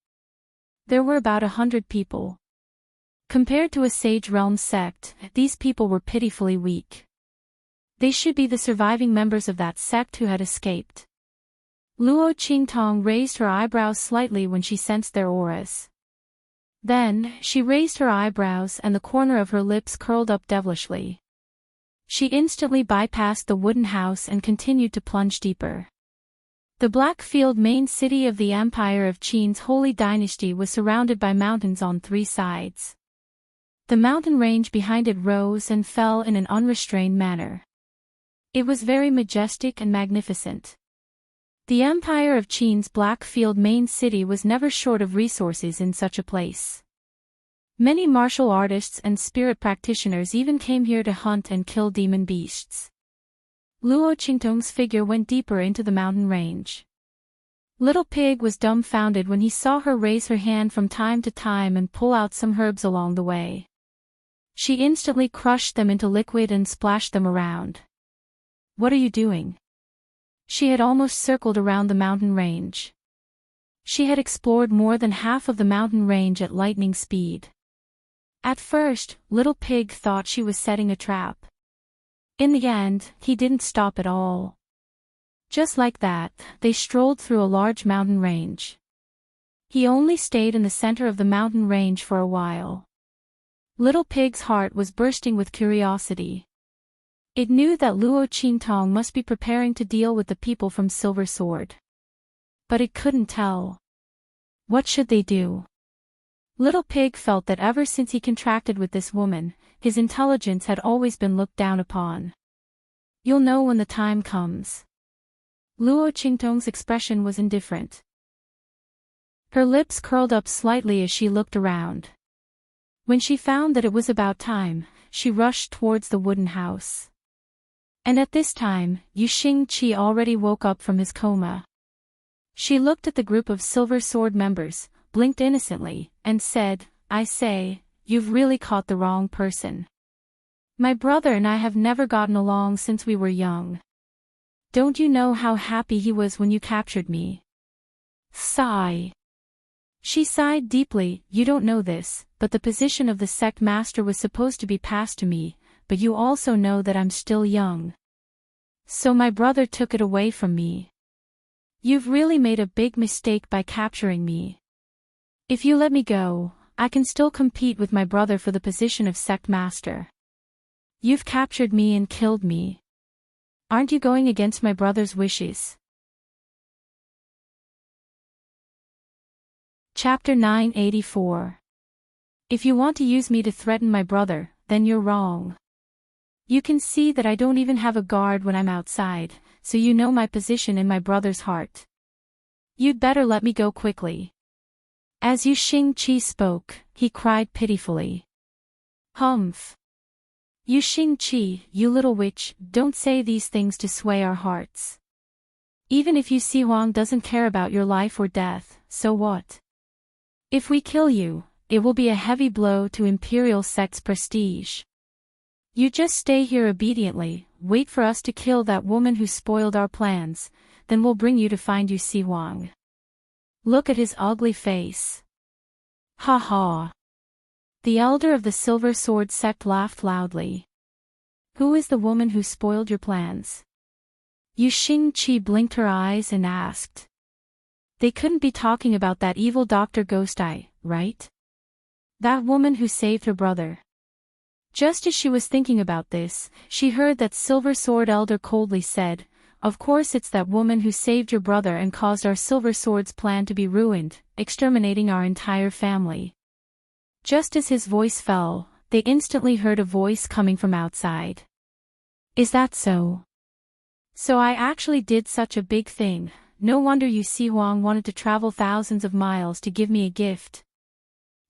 There were about 100 people. Compared to a sage realm sect, these people were pitifully weak. They should be the surviving members of that sect who had escaped. Luo Qingtong raised her eyebrows slightly when she sensed their auras. Then, she raised her eyebrows and the corner of her lips curled up devilishly. She instantly bypassed the wooden house and continued to plunge deeper. The Blackfield main city of the Empire of Qin's holy dynasty was surrounded by mountains on 3 sides. The mountain range behind it rose and fell in an unrestrained manner. It was very majestic and magnificent. The Empire of Qin's Blackfield main city was never short of resources in such a place. Many martial artists and spirit practitioners even came here to hunt and kill demon beasts. Luo Qingtong's figure went deeper into the mountain range. Little Pig was dumbfounded when he saw her raise her hand from time to time and pull out some herbs along the way. She instantly crushed them into liquid and splashed them around. "What are you doing?" She had almost circled around the mountain range. She had explored more than half of the mountain range at lightning speed. At first, Little Pig thought she was setting a trap. In the end, he didn't stop at all. Just like that, they strolled through a large mountain range. He only stayed in the center of the mountain range for a while. Little Pig's heart was bursting with curiosity. It knew that Luo Qingtong must be preparing to deal with the people from Silver Sword. But it couldn't tell. What should they do? Little Pig felt that ever since he contracted with this woman, his intelligence had always been looked down upon. "You'll know when the time comes." Luo Qingtong's expression was indifferent. Her lips curled up slightly as she looked around. When she found that it was about time, she rushed towards the wooden house. And at this time, Yuxing Qi already woke up from his coma. She looked at the group of Silver Sword members, blinked innocently, and said, "I say, you've really caught the wrong person. My brother and I have never gotten along since we were young. Don't you know how happy he was when you captured me?" Sigh. She sighed deeply. "You don't know this, but the position of the sect master was supposed to be passed to me, but you also know that I'm still young. So my brother took it away from me. You've really made a big mistake by capturing me. If you let me go, I can still compete with my brother for the position of sect master. You've captured me and killed me. Aren't you going against my brother's wishes?" Chapter 984. If you want to use me to threaten my brother, then you're wrong. You can see that I don't even have a guard when I'm outside, so you know my position in my brother's heart. You'd better let me go quickly. As Yuxing Qi spoke, he cried pitifully. "Humph. Yuxing Qi, you little witch, don't say these things to sway our hearts. Even if Yu Huang doesn't care about your life or death, so what? If we kill you, it will be a heavy blow to Imperial Sect's prestige. You just stay here obediently, wait for us to kill that woman who spoiled our plans, then we'll bring you to find Yu Huang. Look at his ugly face." Ha ha. The elder of the Silver Sword sect laughed loudly. "Who is the woman who spoiled your plans?" Yuxing Qi blinked her eyes and asked. They couldn't be talking about that evil Dr. Ghost Eye, right? That woman who saved her brother. Just as she was thinking about this, she heard that Silver Sword elder coldly said, "Of course it's that woman who saved your brother and caused our Silver Sword's plan to be ruined, exterminating our entire family." Just as his voice fell, they instantly heard a voice coming from outside. "Is that so? So I actually did such a big thing. No wonder Yu Huang wanted to travel thousands of miles to give me a gift."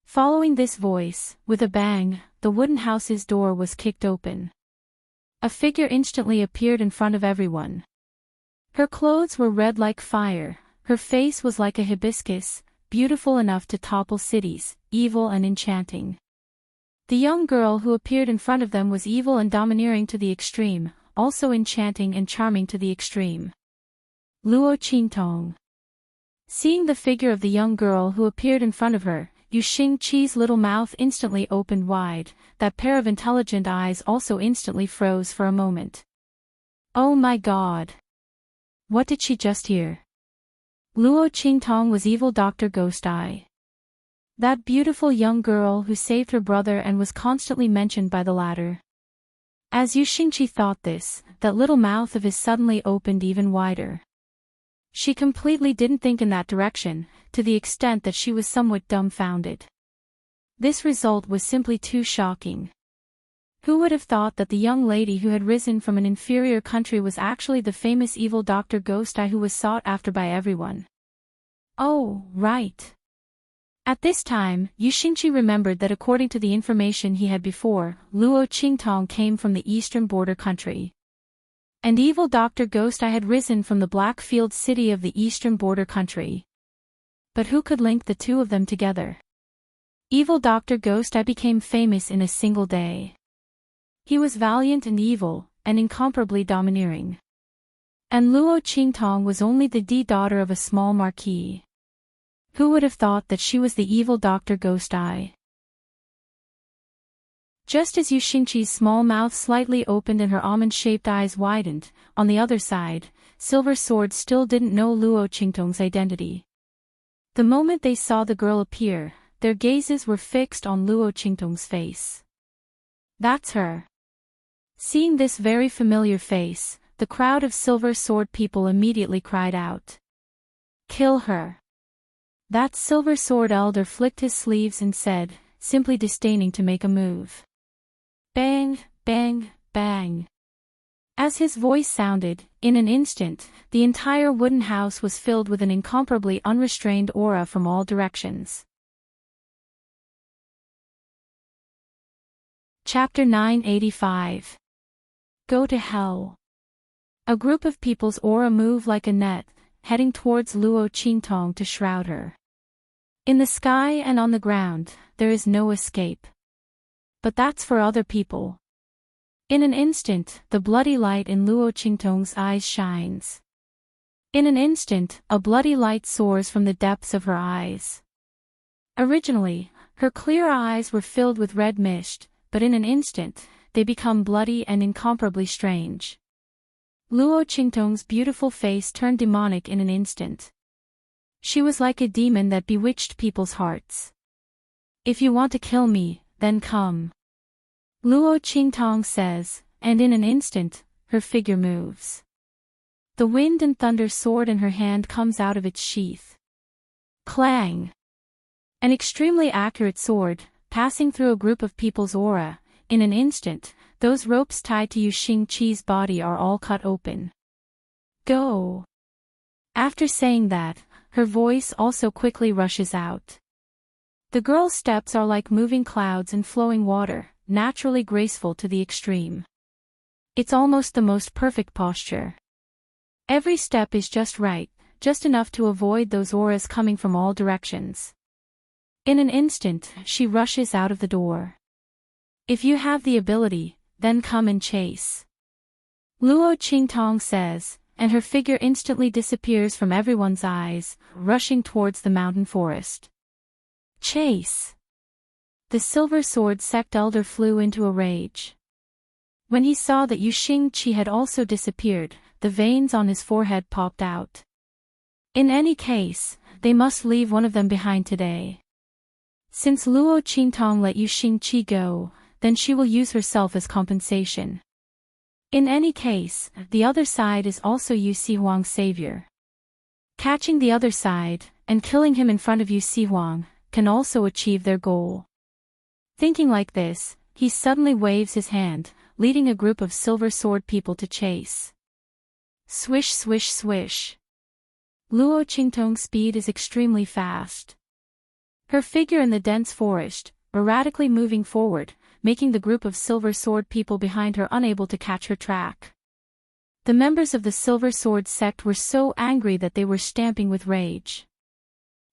Following this voice, with a bang, the wooden house's door was kicked open. A figure instantly appeared in front of everyone. Her clothes were red like fire, her face was like a hibiscus, beautiful enough to topple cities, evil and enchanting. The young girl who appeared in front of them was evil and domineering to the extreme, also enchanting and charming to the extreme. Luo Qingtong. Seeing the figure of the young girl who appeared in front of her, Yu Xingqi's little mouth instantly opened wide, that pair of intelligent eyes also instantly froze for a moment. Oh my God! What did she just hear? Luo Qingtong was evil Dr. Ghost Eye. That beautiful young girl who saved her brother and was constantly mentioned by the latter. As Yu Xingqi thought this, that little mouth of his suddenly opened even wider. She completely didn't think in that direction, to the extent that she was somewhat dumbfounded. This result was simply too shocking. Who would have thought that the young lady who had risen from an inferior country was actually the famous evil Dr. Ghost Eye who was sought after by everyone? Oh, right. At this time, Yu Xingqi remembered that according to the information he had before, Luo Qingtong came from the eastern border country. And evil Dr. Ghost Eye had risen from the Blackfield city of the eastern border country. But who could link the two of them together? Evil Dr. Ghost Eye became famous in a single day. He was valiant and evil, and incomparably domineering. And Luo Qingtong was only the daughter of a small marquis. Who would have thought that she was the evil Dr. Ghost Eye? Just as Yu Xingqi's small mouth slightly opened and her almond-shaped eyes widened, on the other side, Silver Sword still didn't know Luo Qingtong's identity. The moment they saw the girl appear, their gazes were fixed on Luo Qingtong's face. That's her. Seeing this very familiar face, the crowd of Silver Sword people immediately cried out. Kill her. That Silver Sword elder flicked his sleeves and said, simply disdaining to make a move. Bang, bang, bang. As his voice sounded, in an instant, the entire wooden house was filled with an incomparably unrestrained aura from all directions. Chapter 985. Go to hell. A group of people's aura moved like a net, heading towards Luo Qingtong to shroud her. In the sky and on the ground, there is no escape. But that's for other people. In an instant, the bloody light in Luo Qingtong's eyes shines. In an instant, a bloody light soars from the depths of her eyes. Originally, her clear eyes were filled with red mist, but in an instant, they become bloody and incomparably strange. Luo Qingtong's beautiful face turned demonic in an instant. She was like a demon that bewitched people's hearts. If you want to kill me, then come. Luo Qingtong says, and in an instant, her figure moves. The wind and thunder sword in her hand comes out of its sheath. Clang! An extremely accurate sword, passing through a group of people's aura. In an instant, those ropes tied to Yu Xingqi's body are all cut open. Go! After saying that, her voice also quickly rushes out. The girl's steps are like moving clouds and flowing water, naturally graceful to the extreme. It's almost the most perfect posture. Every step is just right, just enough to avoid those auras coming from all directions. In an instant, she rushes out of the door. If you have the ability, then come and chase. Luo Qingtong says, and her figure instantly disappears from everyone's eyes, rushing towards the mountain forest. Chase! The Silver Sword sect elder flew into a rage. When he saw that Yu Xingqi had also disappeared, the veins on his forehead popped out. In any case, they must leave one of them behind today. Since Luo Qingtong let Yu Xingqi go, then she will use herself as compensation. In any case, the other side is also Yu Sihuang's savior. Catching the other side, and killing him in front of Yu Sihuang, can also achieve their goal. Thinking like this, he suddenly waves his hand, leading a group of Silver Sword people to chase. Swish swish swish. Luo Qingtong's speed is extremely fast. Her figure in the dense forest, erratically moving forward, making the group of Silver Sword people behind her unable to catch her track. The members of the Silver Sword sect were so angry that they were stamping with rage.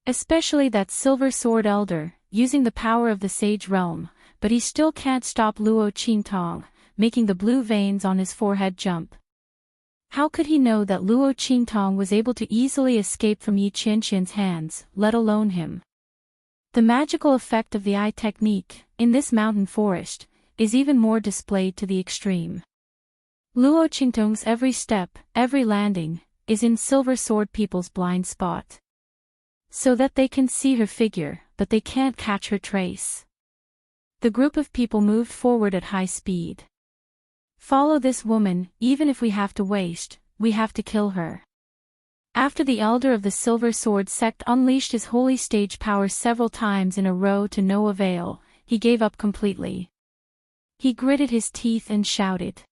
Especially that Silver Sword elder, using the power of the Sage Realm, but he still can't stop Luo Qingtong, making the blue veins on his forehead jump. How could he know that Luo Qingtong was able to easily escape from Yi Qianqian's hands, let alone him? The magical effect of the eye technique, in this mountain forest, is even more displayed to the extreme. Luo Qingtong's every step, every landing, is in Silver Sword people's blind spot. So that they can see her figure, but they can't catch her trace. The group of people moved forward at high speed. Follow this woman, even if we have to waste, we have to kill her. After the elder of the Silver Sword sect unleashed his holy stage power several times in a row to no avail, he gave up completely. He gritted his teeth and shouted.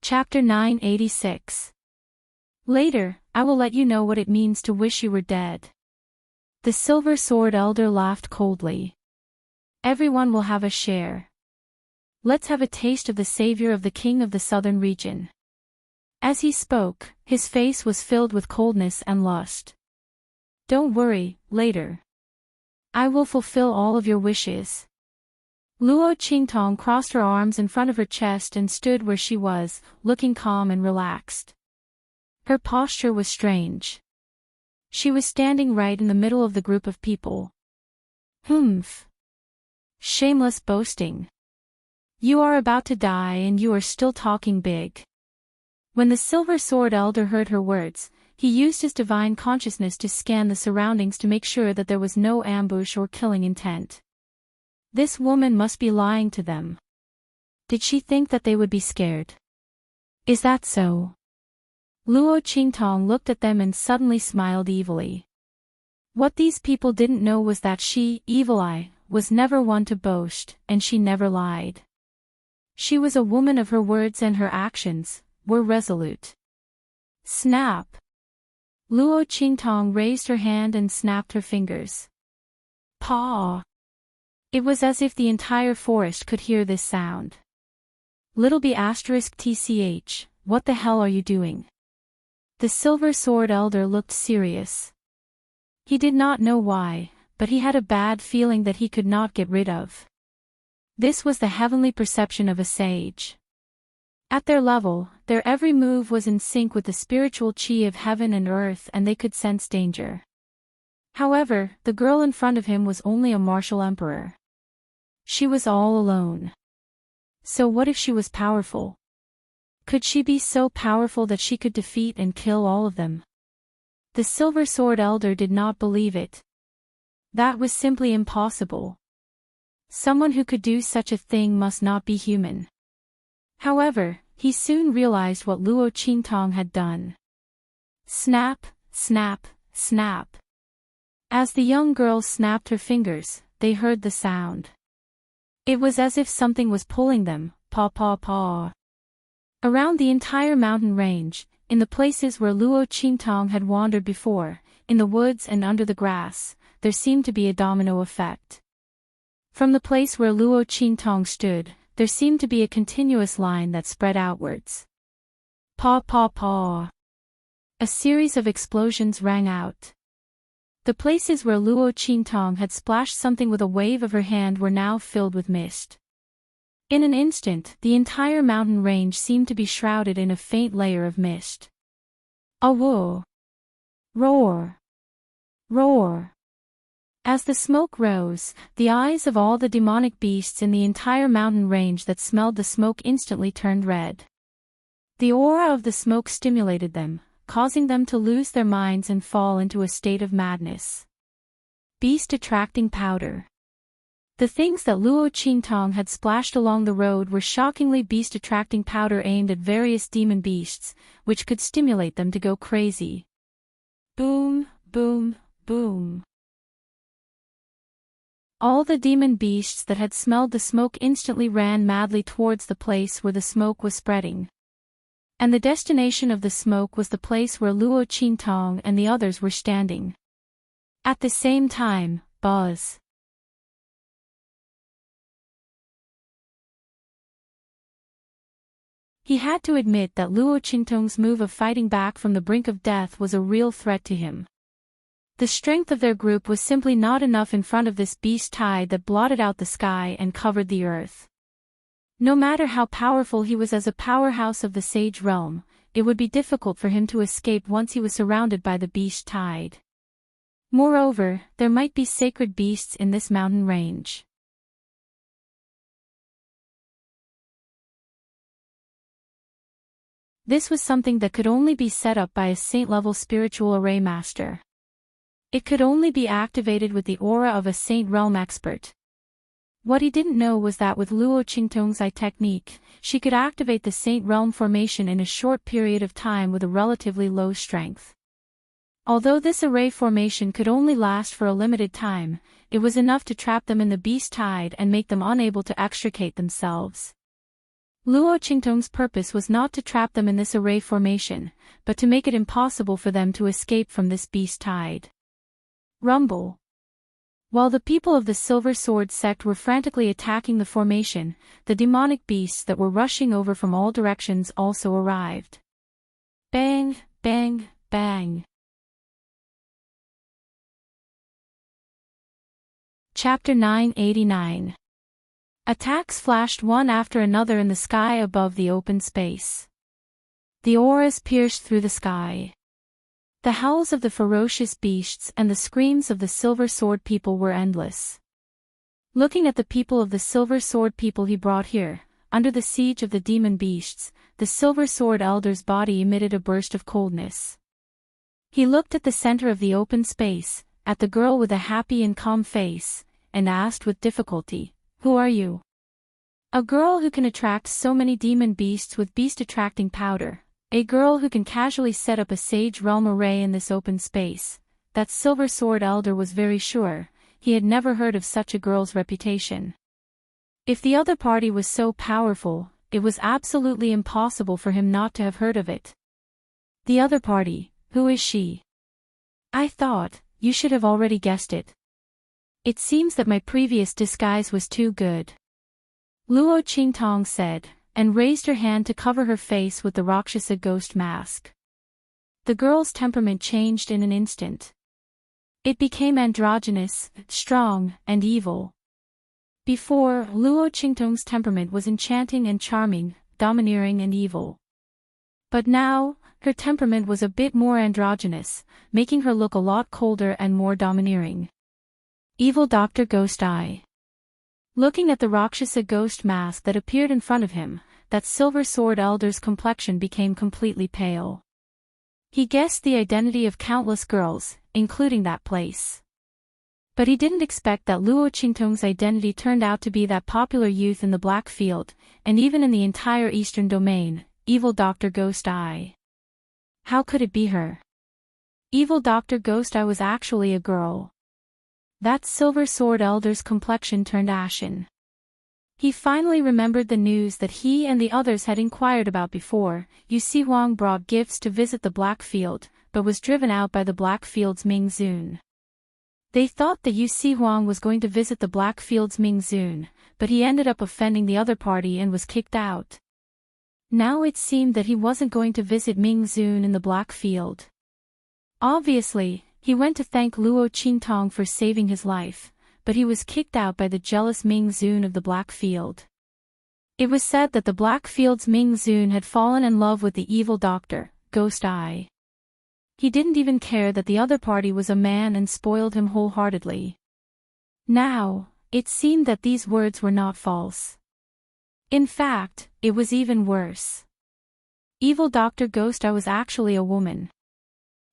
Chapter 986. Later, I will let you know what it means to wish you were dead. The Silver Sword elder laughed coldly. Everyone will have a share. Let's have a taste of the savior of the king of the southern region. As he spoke, his face was filled with coldness and lust. Don't worry, later. I will fulfill all of your wishes. Luo Qingtong crossed her arms in front of her chest and stood where she was, looking calm and relaxed. Her posture was strange. She was standing right in the middle of the group of people. Humph. Shameless boasting. You are about to die and you are still talking big. When the Silver Sword elder heard her words, he used his divine consciousness to scan the surroundings to make sure that there was no ambush or killing intent. This woman must be lying to them. Did she think that they would be scared? Is that so? Luo Qingtong looked at them and suddenly smiled evilly. What these people didn't know was that she, Evil Eye, was never one to boast, and she never lied. She was a woman of her words and her actions were resolute. Snap! Luo Qingtong raised her hand and snapped her fingers. Paw! It was as if the entire forest could hear this sound. Little b****, what the hell are you doing? The Silver Sword elder looked serious. He did not know why, but he had a bad feeling that he could not get rid of. This was the heavenly perception of a sage. At their level, their every move was in sync with the spiritual chi of heaven and earth, and they could sense danger. However, the girl in front of him was only a martial emperor. She was all alone. So what if she was powerful? Could she be so powerful that she could defeat and kill all of them? The Silver Sword elder did not believe it. That was simply impossible. Someone who could do such a thing must not be human. However, he soon realized what Luo Qingtong had done. Snap, snap, snap. As the young girl snapped her fingers, they heard the sound. It was as if something was pulling them, paw paw paw. Around the entire mountain range, in the places where Luo Qingtong had wandered before, in the woods and under the grass, there seemed to be a domino effect. From the place where Luo Qingtong stood, there seemed to be a continuous line that spread outwards. Paw paw paw. A series of explosions rang out. The places where Luo Qingtong had splashed something with a wave of her hand were now filled with mist. In an instant, the entire mountain range seemed to be shrouded in a faint layer of mist. Awoo! Roar! Roar! As the smoke rose, the eyes of all the demonic beasts in the entire mountain range that smelled the smoke instantly turned red. The aura of the smoke stimulated them, causing them to lose their minds and fall into a state of madness. Beast-attracting powder. The things that Luo Qingtong had splashed along the road were shockingly beast-attracting powder aimed at various demon beasts, which could stimulate them to go crazy. Boom, boom, boom. All the demon beasts that had smelled the smoke instantly ran madly towards the place where the smoke was spreading. And the destination of the smoke was the place where Luo Qingtong and the others were standing. At the same time, buzz. He had to admit that Luo Qingtong's move of fighting back from the brink of death was a real threat to him. The strength of their group was simply not enough in front of this beast tide that blotted out the sky and covered the earth. No matter how powerful he was as a powerhouse of the sage realm, it would be difficult for him to escape once he was surrounded by the beast tide. Moreover, there might be sacred beasts in this mountain range. This was something that could only be set up by a saint-level spiritual array master. It could only be activated with the aura of a saint realm expert. What he didn't know was that with Luo Qingtong's eye technique, she could activate the saint realm formation in a short period of time with a relatively low strength. Although this array formation could only last for a limited time, it was enough to trap them in the beast tide and make them unable to extricate themselves. Luo Qingtong's purpose was not to trap them in this array formation, but to make it impossible for them to escape from this beast tide. Rumble. While the people of the Silver Sword sect were frantically attacking the formation, the demonic beasts that were rushing over from all directions also arrived. Bang, bang, bang. Chapter 989. Attacks flashed one after another in the sky above the open space. The auras pierced through the sky. The howls of the ferocious beasts and the screams of the Silver Sword people were endless. Looking at the people of the Silver Sword people he brought here, under the siege of the demon beasts, the Silver Sword elder's body emitted a burst of coldness. He looked at the center of the open space, at the girl with a happy and calm face, and asked with difficulty, "Who are you?" "A girl who can attract so many demon beasts with beast-attracting powder. A girl who can casually set up a sage realm array in this open space." That Silver Sword elder was very sure, he had never heard of such a girl's reputation. If the other party was so powerful, it was absolutely impossible for him not to have heard of it. "The other party, who is she?" "I thought, you should have already guessed it. It seems that my previous disguise was too good," Luo Qingtong said, and raised her hand to cover her face with the Rakshasa ghost mask. The girl's temperament changed in an instant. It became androgynous, strong, and evil. Before, Luo Qingtong's temperament was enchanting and charming, domineering and evil. But now, her temperament was a bit more androgynous, making her look a lot colder and more domineering. Evil Dr. Ghost Eye. Looking at the Rakshasa ghost mask that appeared in front of him, that Silver Sword elder's complexion became completely pale. He guessed the identity of countless girls, including that place. But he didn't expect that Luo Qingtong's identity turned out to be that popular youth in the Black Field, and even in the entire Eastern Domain, Evil Dr. Ghost Eye. How could it be her? Evil Dr. Ghost Eye was actually a girl. That Silver Sword elder's complexion turned ashen. He finally remembered the news that he and the others had inquired about before. Yu Si Huang brought gifts to visit the Black Field, but was driven out by the Black Field's Ming Zun. They thought that Yu Si Huang was going to visit the Black Field's Ming Zun, but he ended up offending the other party and was kicked out. Now it seemed that he wasn't going to visit Ming Zun in the Black Field. Obviously, he went to thank Luo Qingtong for saving his life, but he was kicked out by the jealous Ming Zun of the Black Field. It was said that the Black Field's Ming Zun had fallen in love with the evil doctor, Ghost Eye. He didn't even care that the other party was a man and spoiled him wholeheartedly. Now, it seemed that these words were not false. In fact, it was even worse. Evil Dr. Ghost Eye was actually a woman.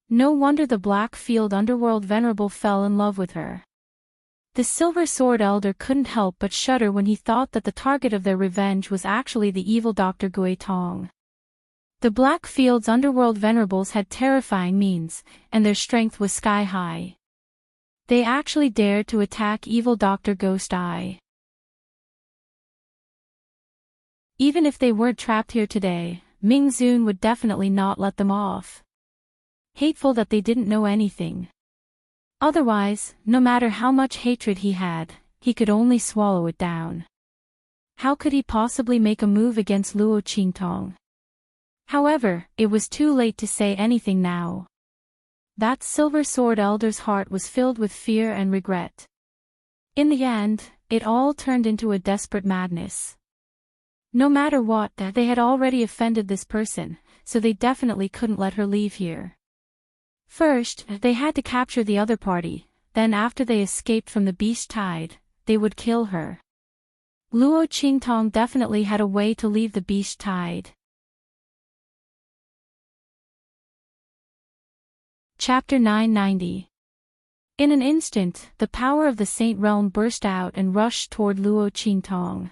No wonder the Black Field Underworld Venerable fell in love with her. The Silver Sword Elder couldn't help but shudder when he thought that the target of their revenge was actually the evil Dr. Gui Tong. The Black Field's Underworld Venerables had terrifying means, and their strength was sky-high. They actually dared to attack evil Dr. Ghost Eye. Even if they weren't trapped here today, Ming Zun would definitely not let them off. Hateful that they didn't know anything. Otherwise, no matter how much hatred he had, he could only swallow it down. How could he possibly make a move against Luo Qingtong? However, it was too late to say anything now. That silver sword elder's heart was filled with fear and regret. In the end, it all turned into a desperate madness. No matter what, they had already offended this person, so they definitely couldn't let her leave here. First, they had to capture the other party, then after they escaped from the beast tide, they would kill her. Luo Qingtong definitely had a way to leave the beast tide. Chapter 990. In an instant, the power of the Saint Realm burst out and rushed toward Luo Qingtong.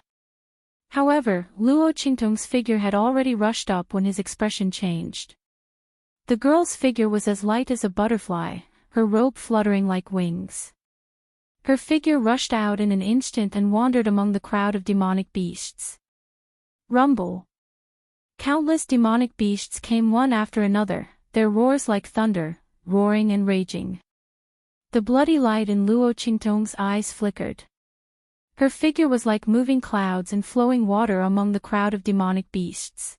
However, Luo Qingtong's figure had already rushed up when his expression changed. The girl's figure was as light as a butterfly, her robe fluttering like wings. Her figure rushed out in an instant and wandered among the crowd of demonic beasts. Rumble. Countless demonic beasts came one after another, their roars like thunder, roaring and raging. The bloody light in Luo Qingtong's eyes flickered. Her figure was like moving clouds and flowing water among the crowd of demonic beasts.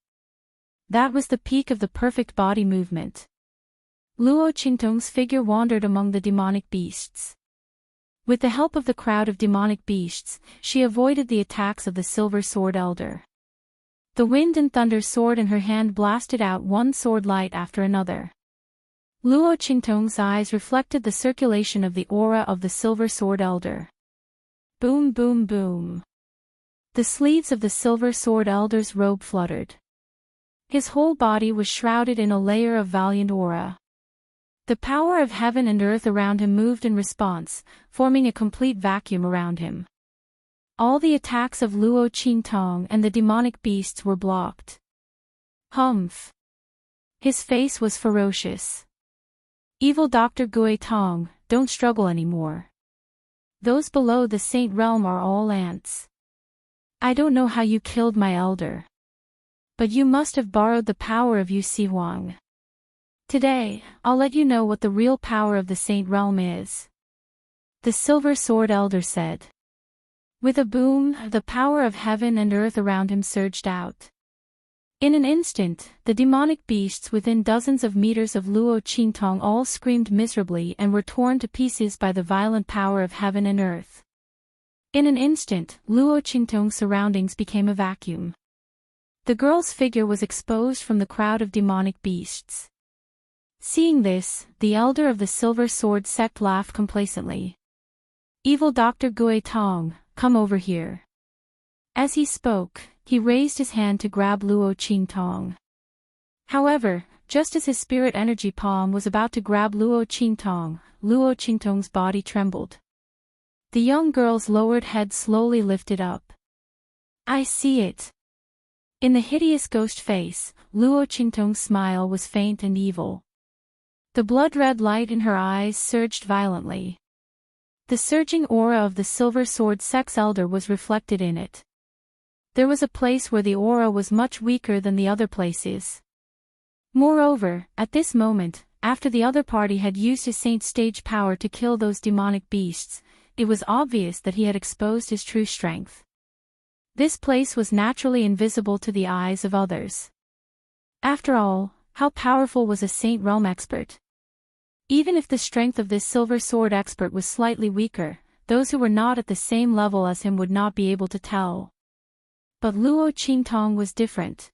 That was the peak of the perfect body movement. Luo Qingtong's figure wandered among the demonic beasts. With the help of the crowd of demonic beasts, she avoided the attacks of the silver sword elder. The wind and thunder sword in her hand blasted out one sword light after another. Luo Qingtong's eyes reflected the circulation of the aura of the silver sword elder. Boom boom boom. The sleeves of the silver sword elder's robe fluttered. His whole body was shrouded in a layer of valiant aura. The power of heaven and earth around him moved in response, forming a complete vacuum around him. All the attacks of Luo Qingtong and the demonic beasts were blocked. Humph. His face was ferocious. Evil Dr. Gui Tong, don't struggle anymore. Those below the Saint Realm are all ants. I don't know how you killed my elder. But you must have borrowed the power of Yu Si Huang. Today, I'll let you know what the real power of the Saint Realm is. The Silver Sword Elder said. With a boom, the power of heaven and earth around him surged out. In an instant, the demonic beasts within dozens of meters of Luo Qingtong all screamed miserably and were torn to pieces by the violent power of heaven and earth. In an instant, Luo Qingtong's surroundings became a vacuum. The girl's figure was exposed from the crowd of demonic beasts. Seeing this, the elder of the Silver Sword sect laughed complacently. Evil Dr. Gui Tong, come over here. As he spoke, he raised his hand to grab Luo Qingtong. However, just as his spirit energy palm was about to grab Luo Qingtong's body trembled. The young girl's lowered head slowly lifted up. I see it. In the hideous ghost face, Luo Qingtong's smile was faint and evil. The blood-red light in her eyes surged violently. The surging aura of the Silver Sword Sect's elder was reflected in it. There was a place where the aura was much weaker than the other places. Moreover, at this moment, after the other party had used his saint stage power to kill those demonic beasts, it was obvious that he had exposed his true strength. This place was naturally invisible to the eyes of others. After all, how powerful was a Saint Realm expert? Even if the strength of this Silver Sword expert was slightly weaker, those who were not at the same level as him would not be able to tell. But Luo Qingtong was different.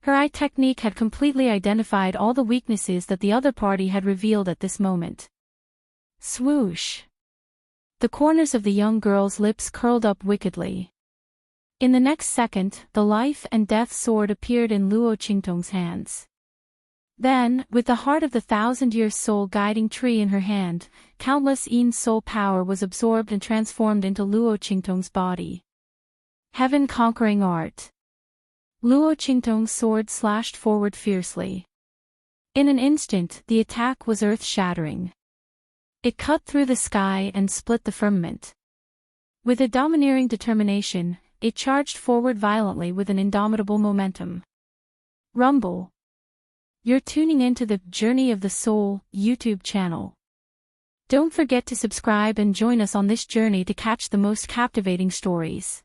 Her eye technique had completely identified all the weaknesses that the other party had revealed at this moment. Swoosh! The corners of the young girl's lips curled up wickedly. In the next second, the life and death sword appeared in Luo Qingtong's hands. Then, with the heart of the thousand-year soul guiding tree in her hand, countless Yin soul power was absorbed and transformed into Luo Qingtong's body. Heaven-conquering art. Luo Qingtong's sword slashed forward fiercely. In an instant, the attack was earth-shattering. It cut through the sky and split the firmament. With a domineering determination, it charged forward violently with an indomitable momentum. Rumble. You're tuning into the Journey of the Soul YouTube channel. Don't forget to subscribe and join us on this journey to catch the most captivating stories.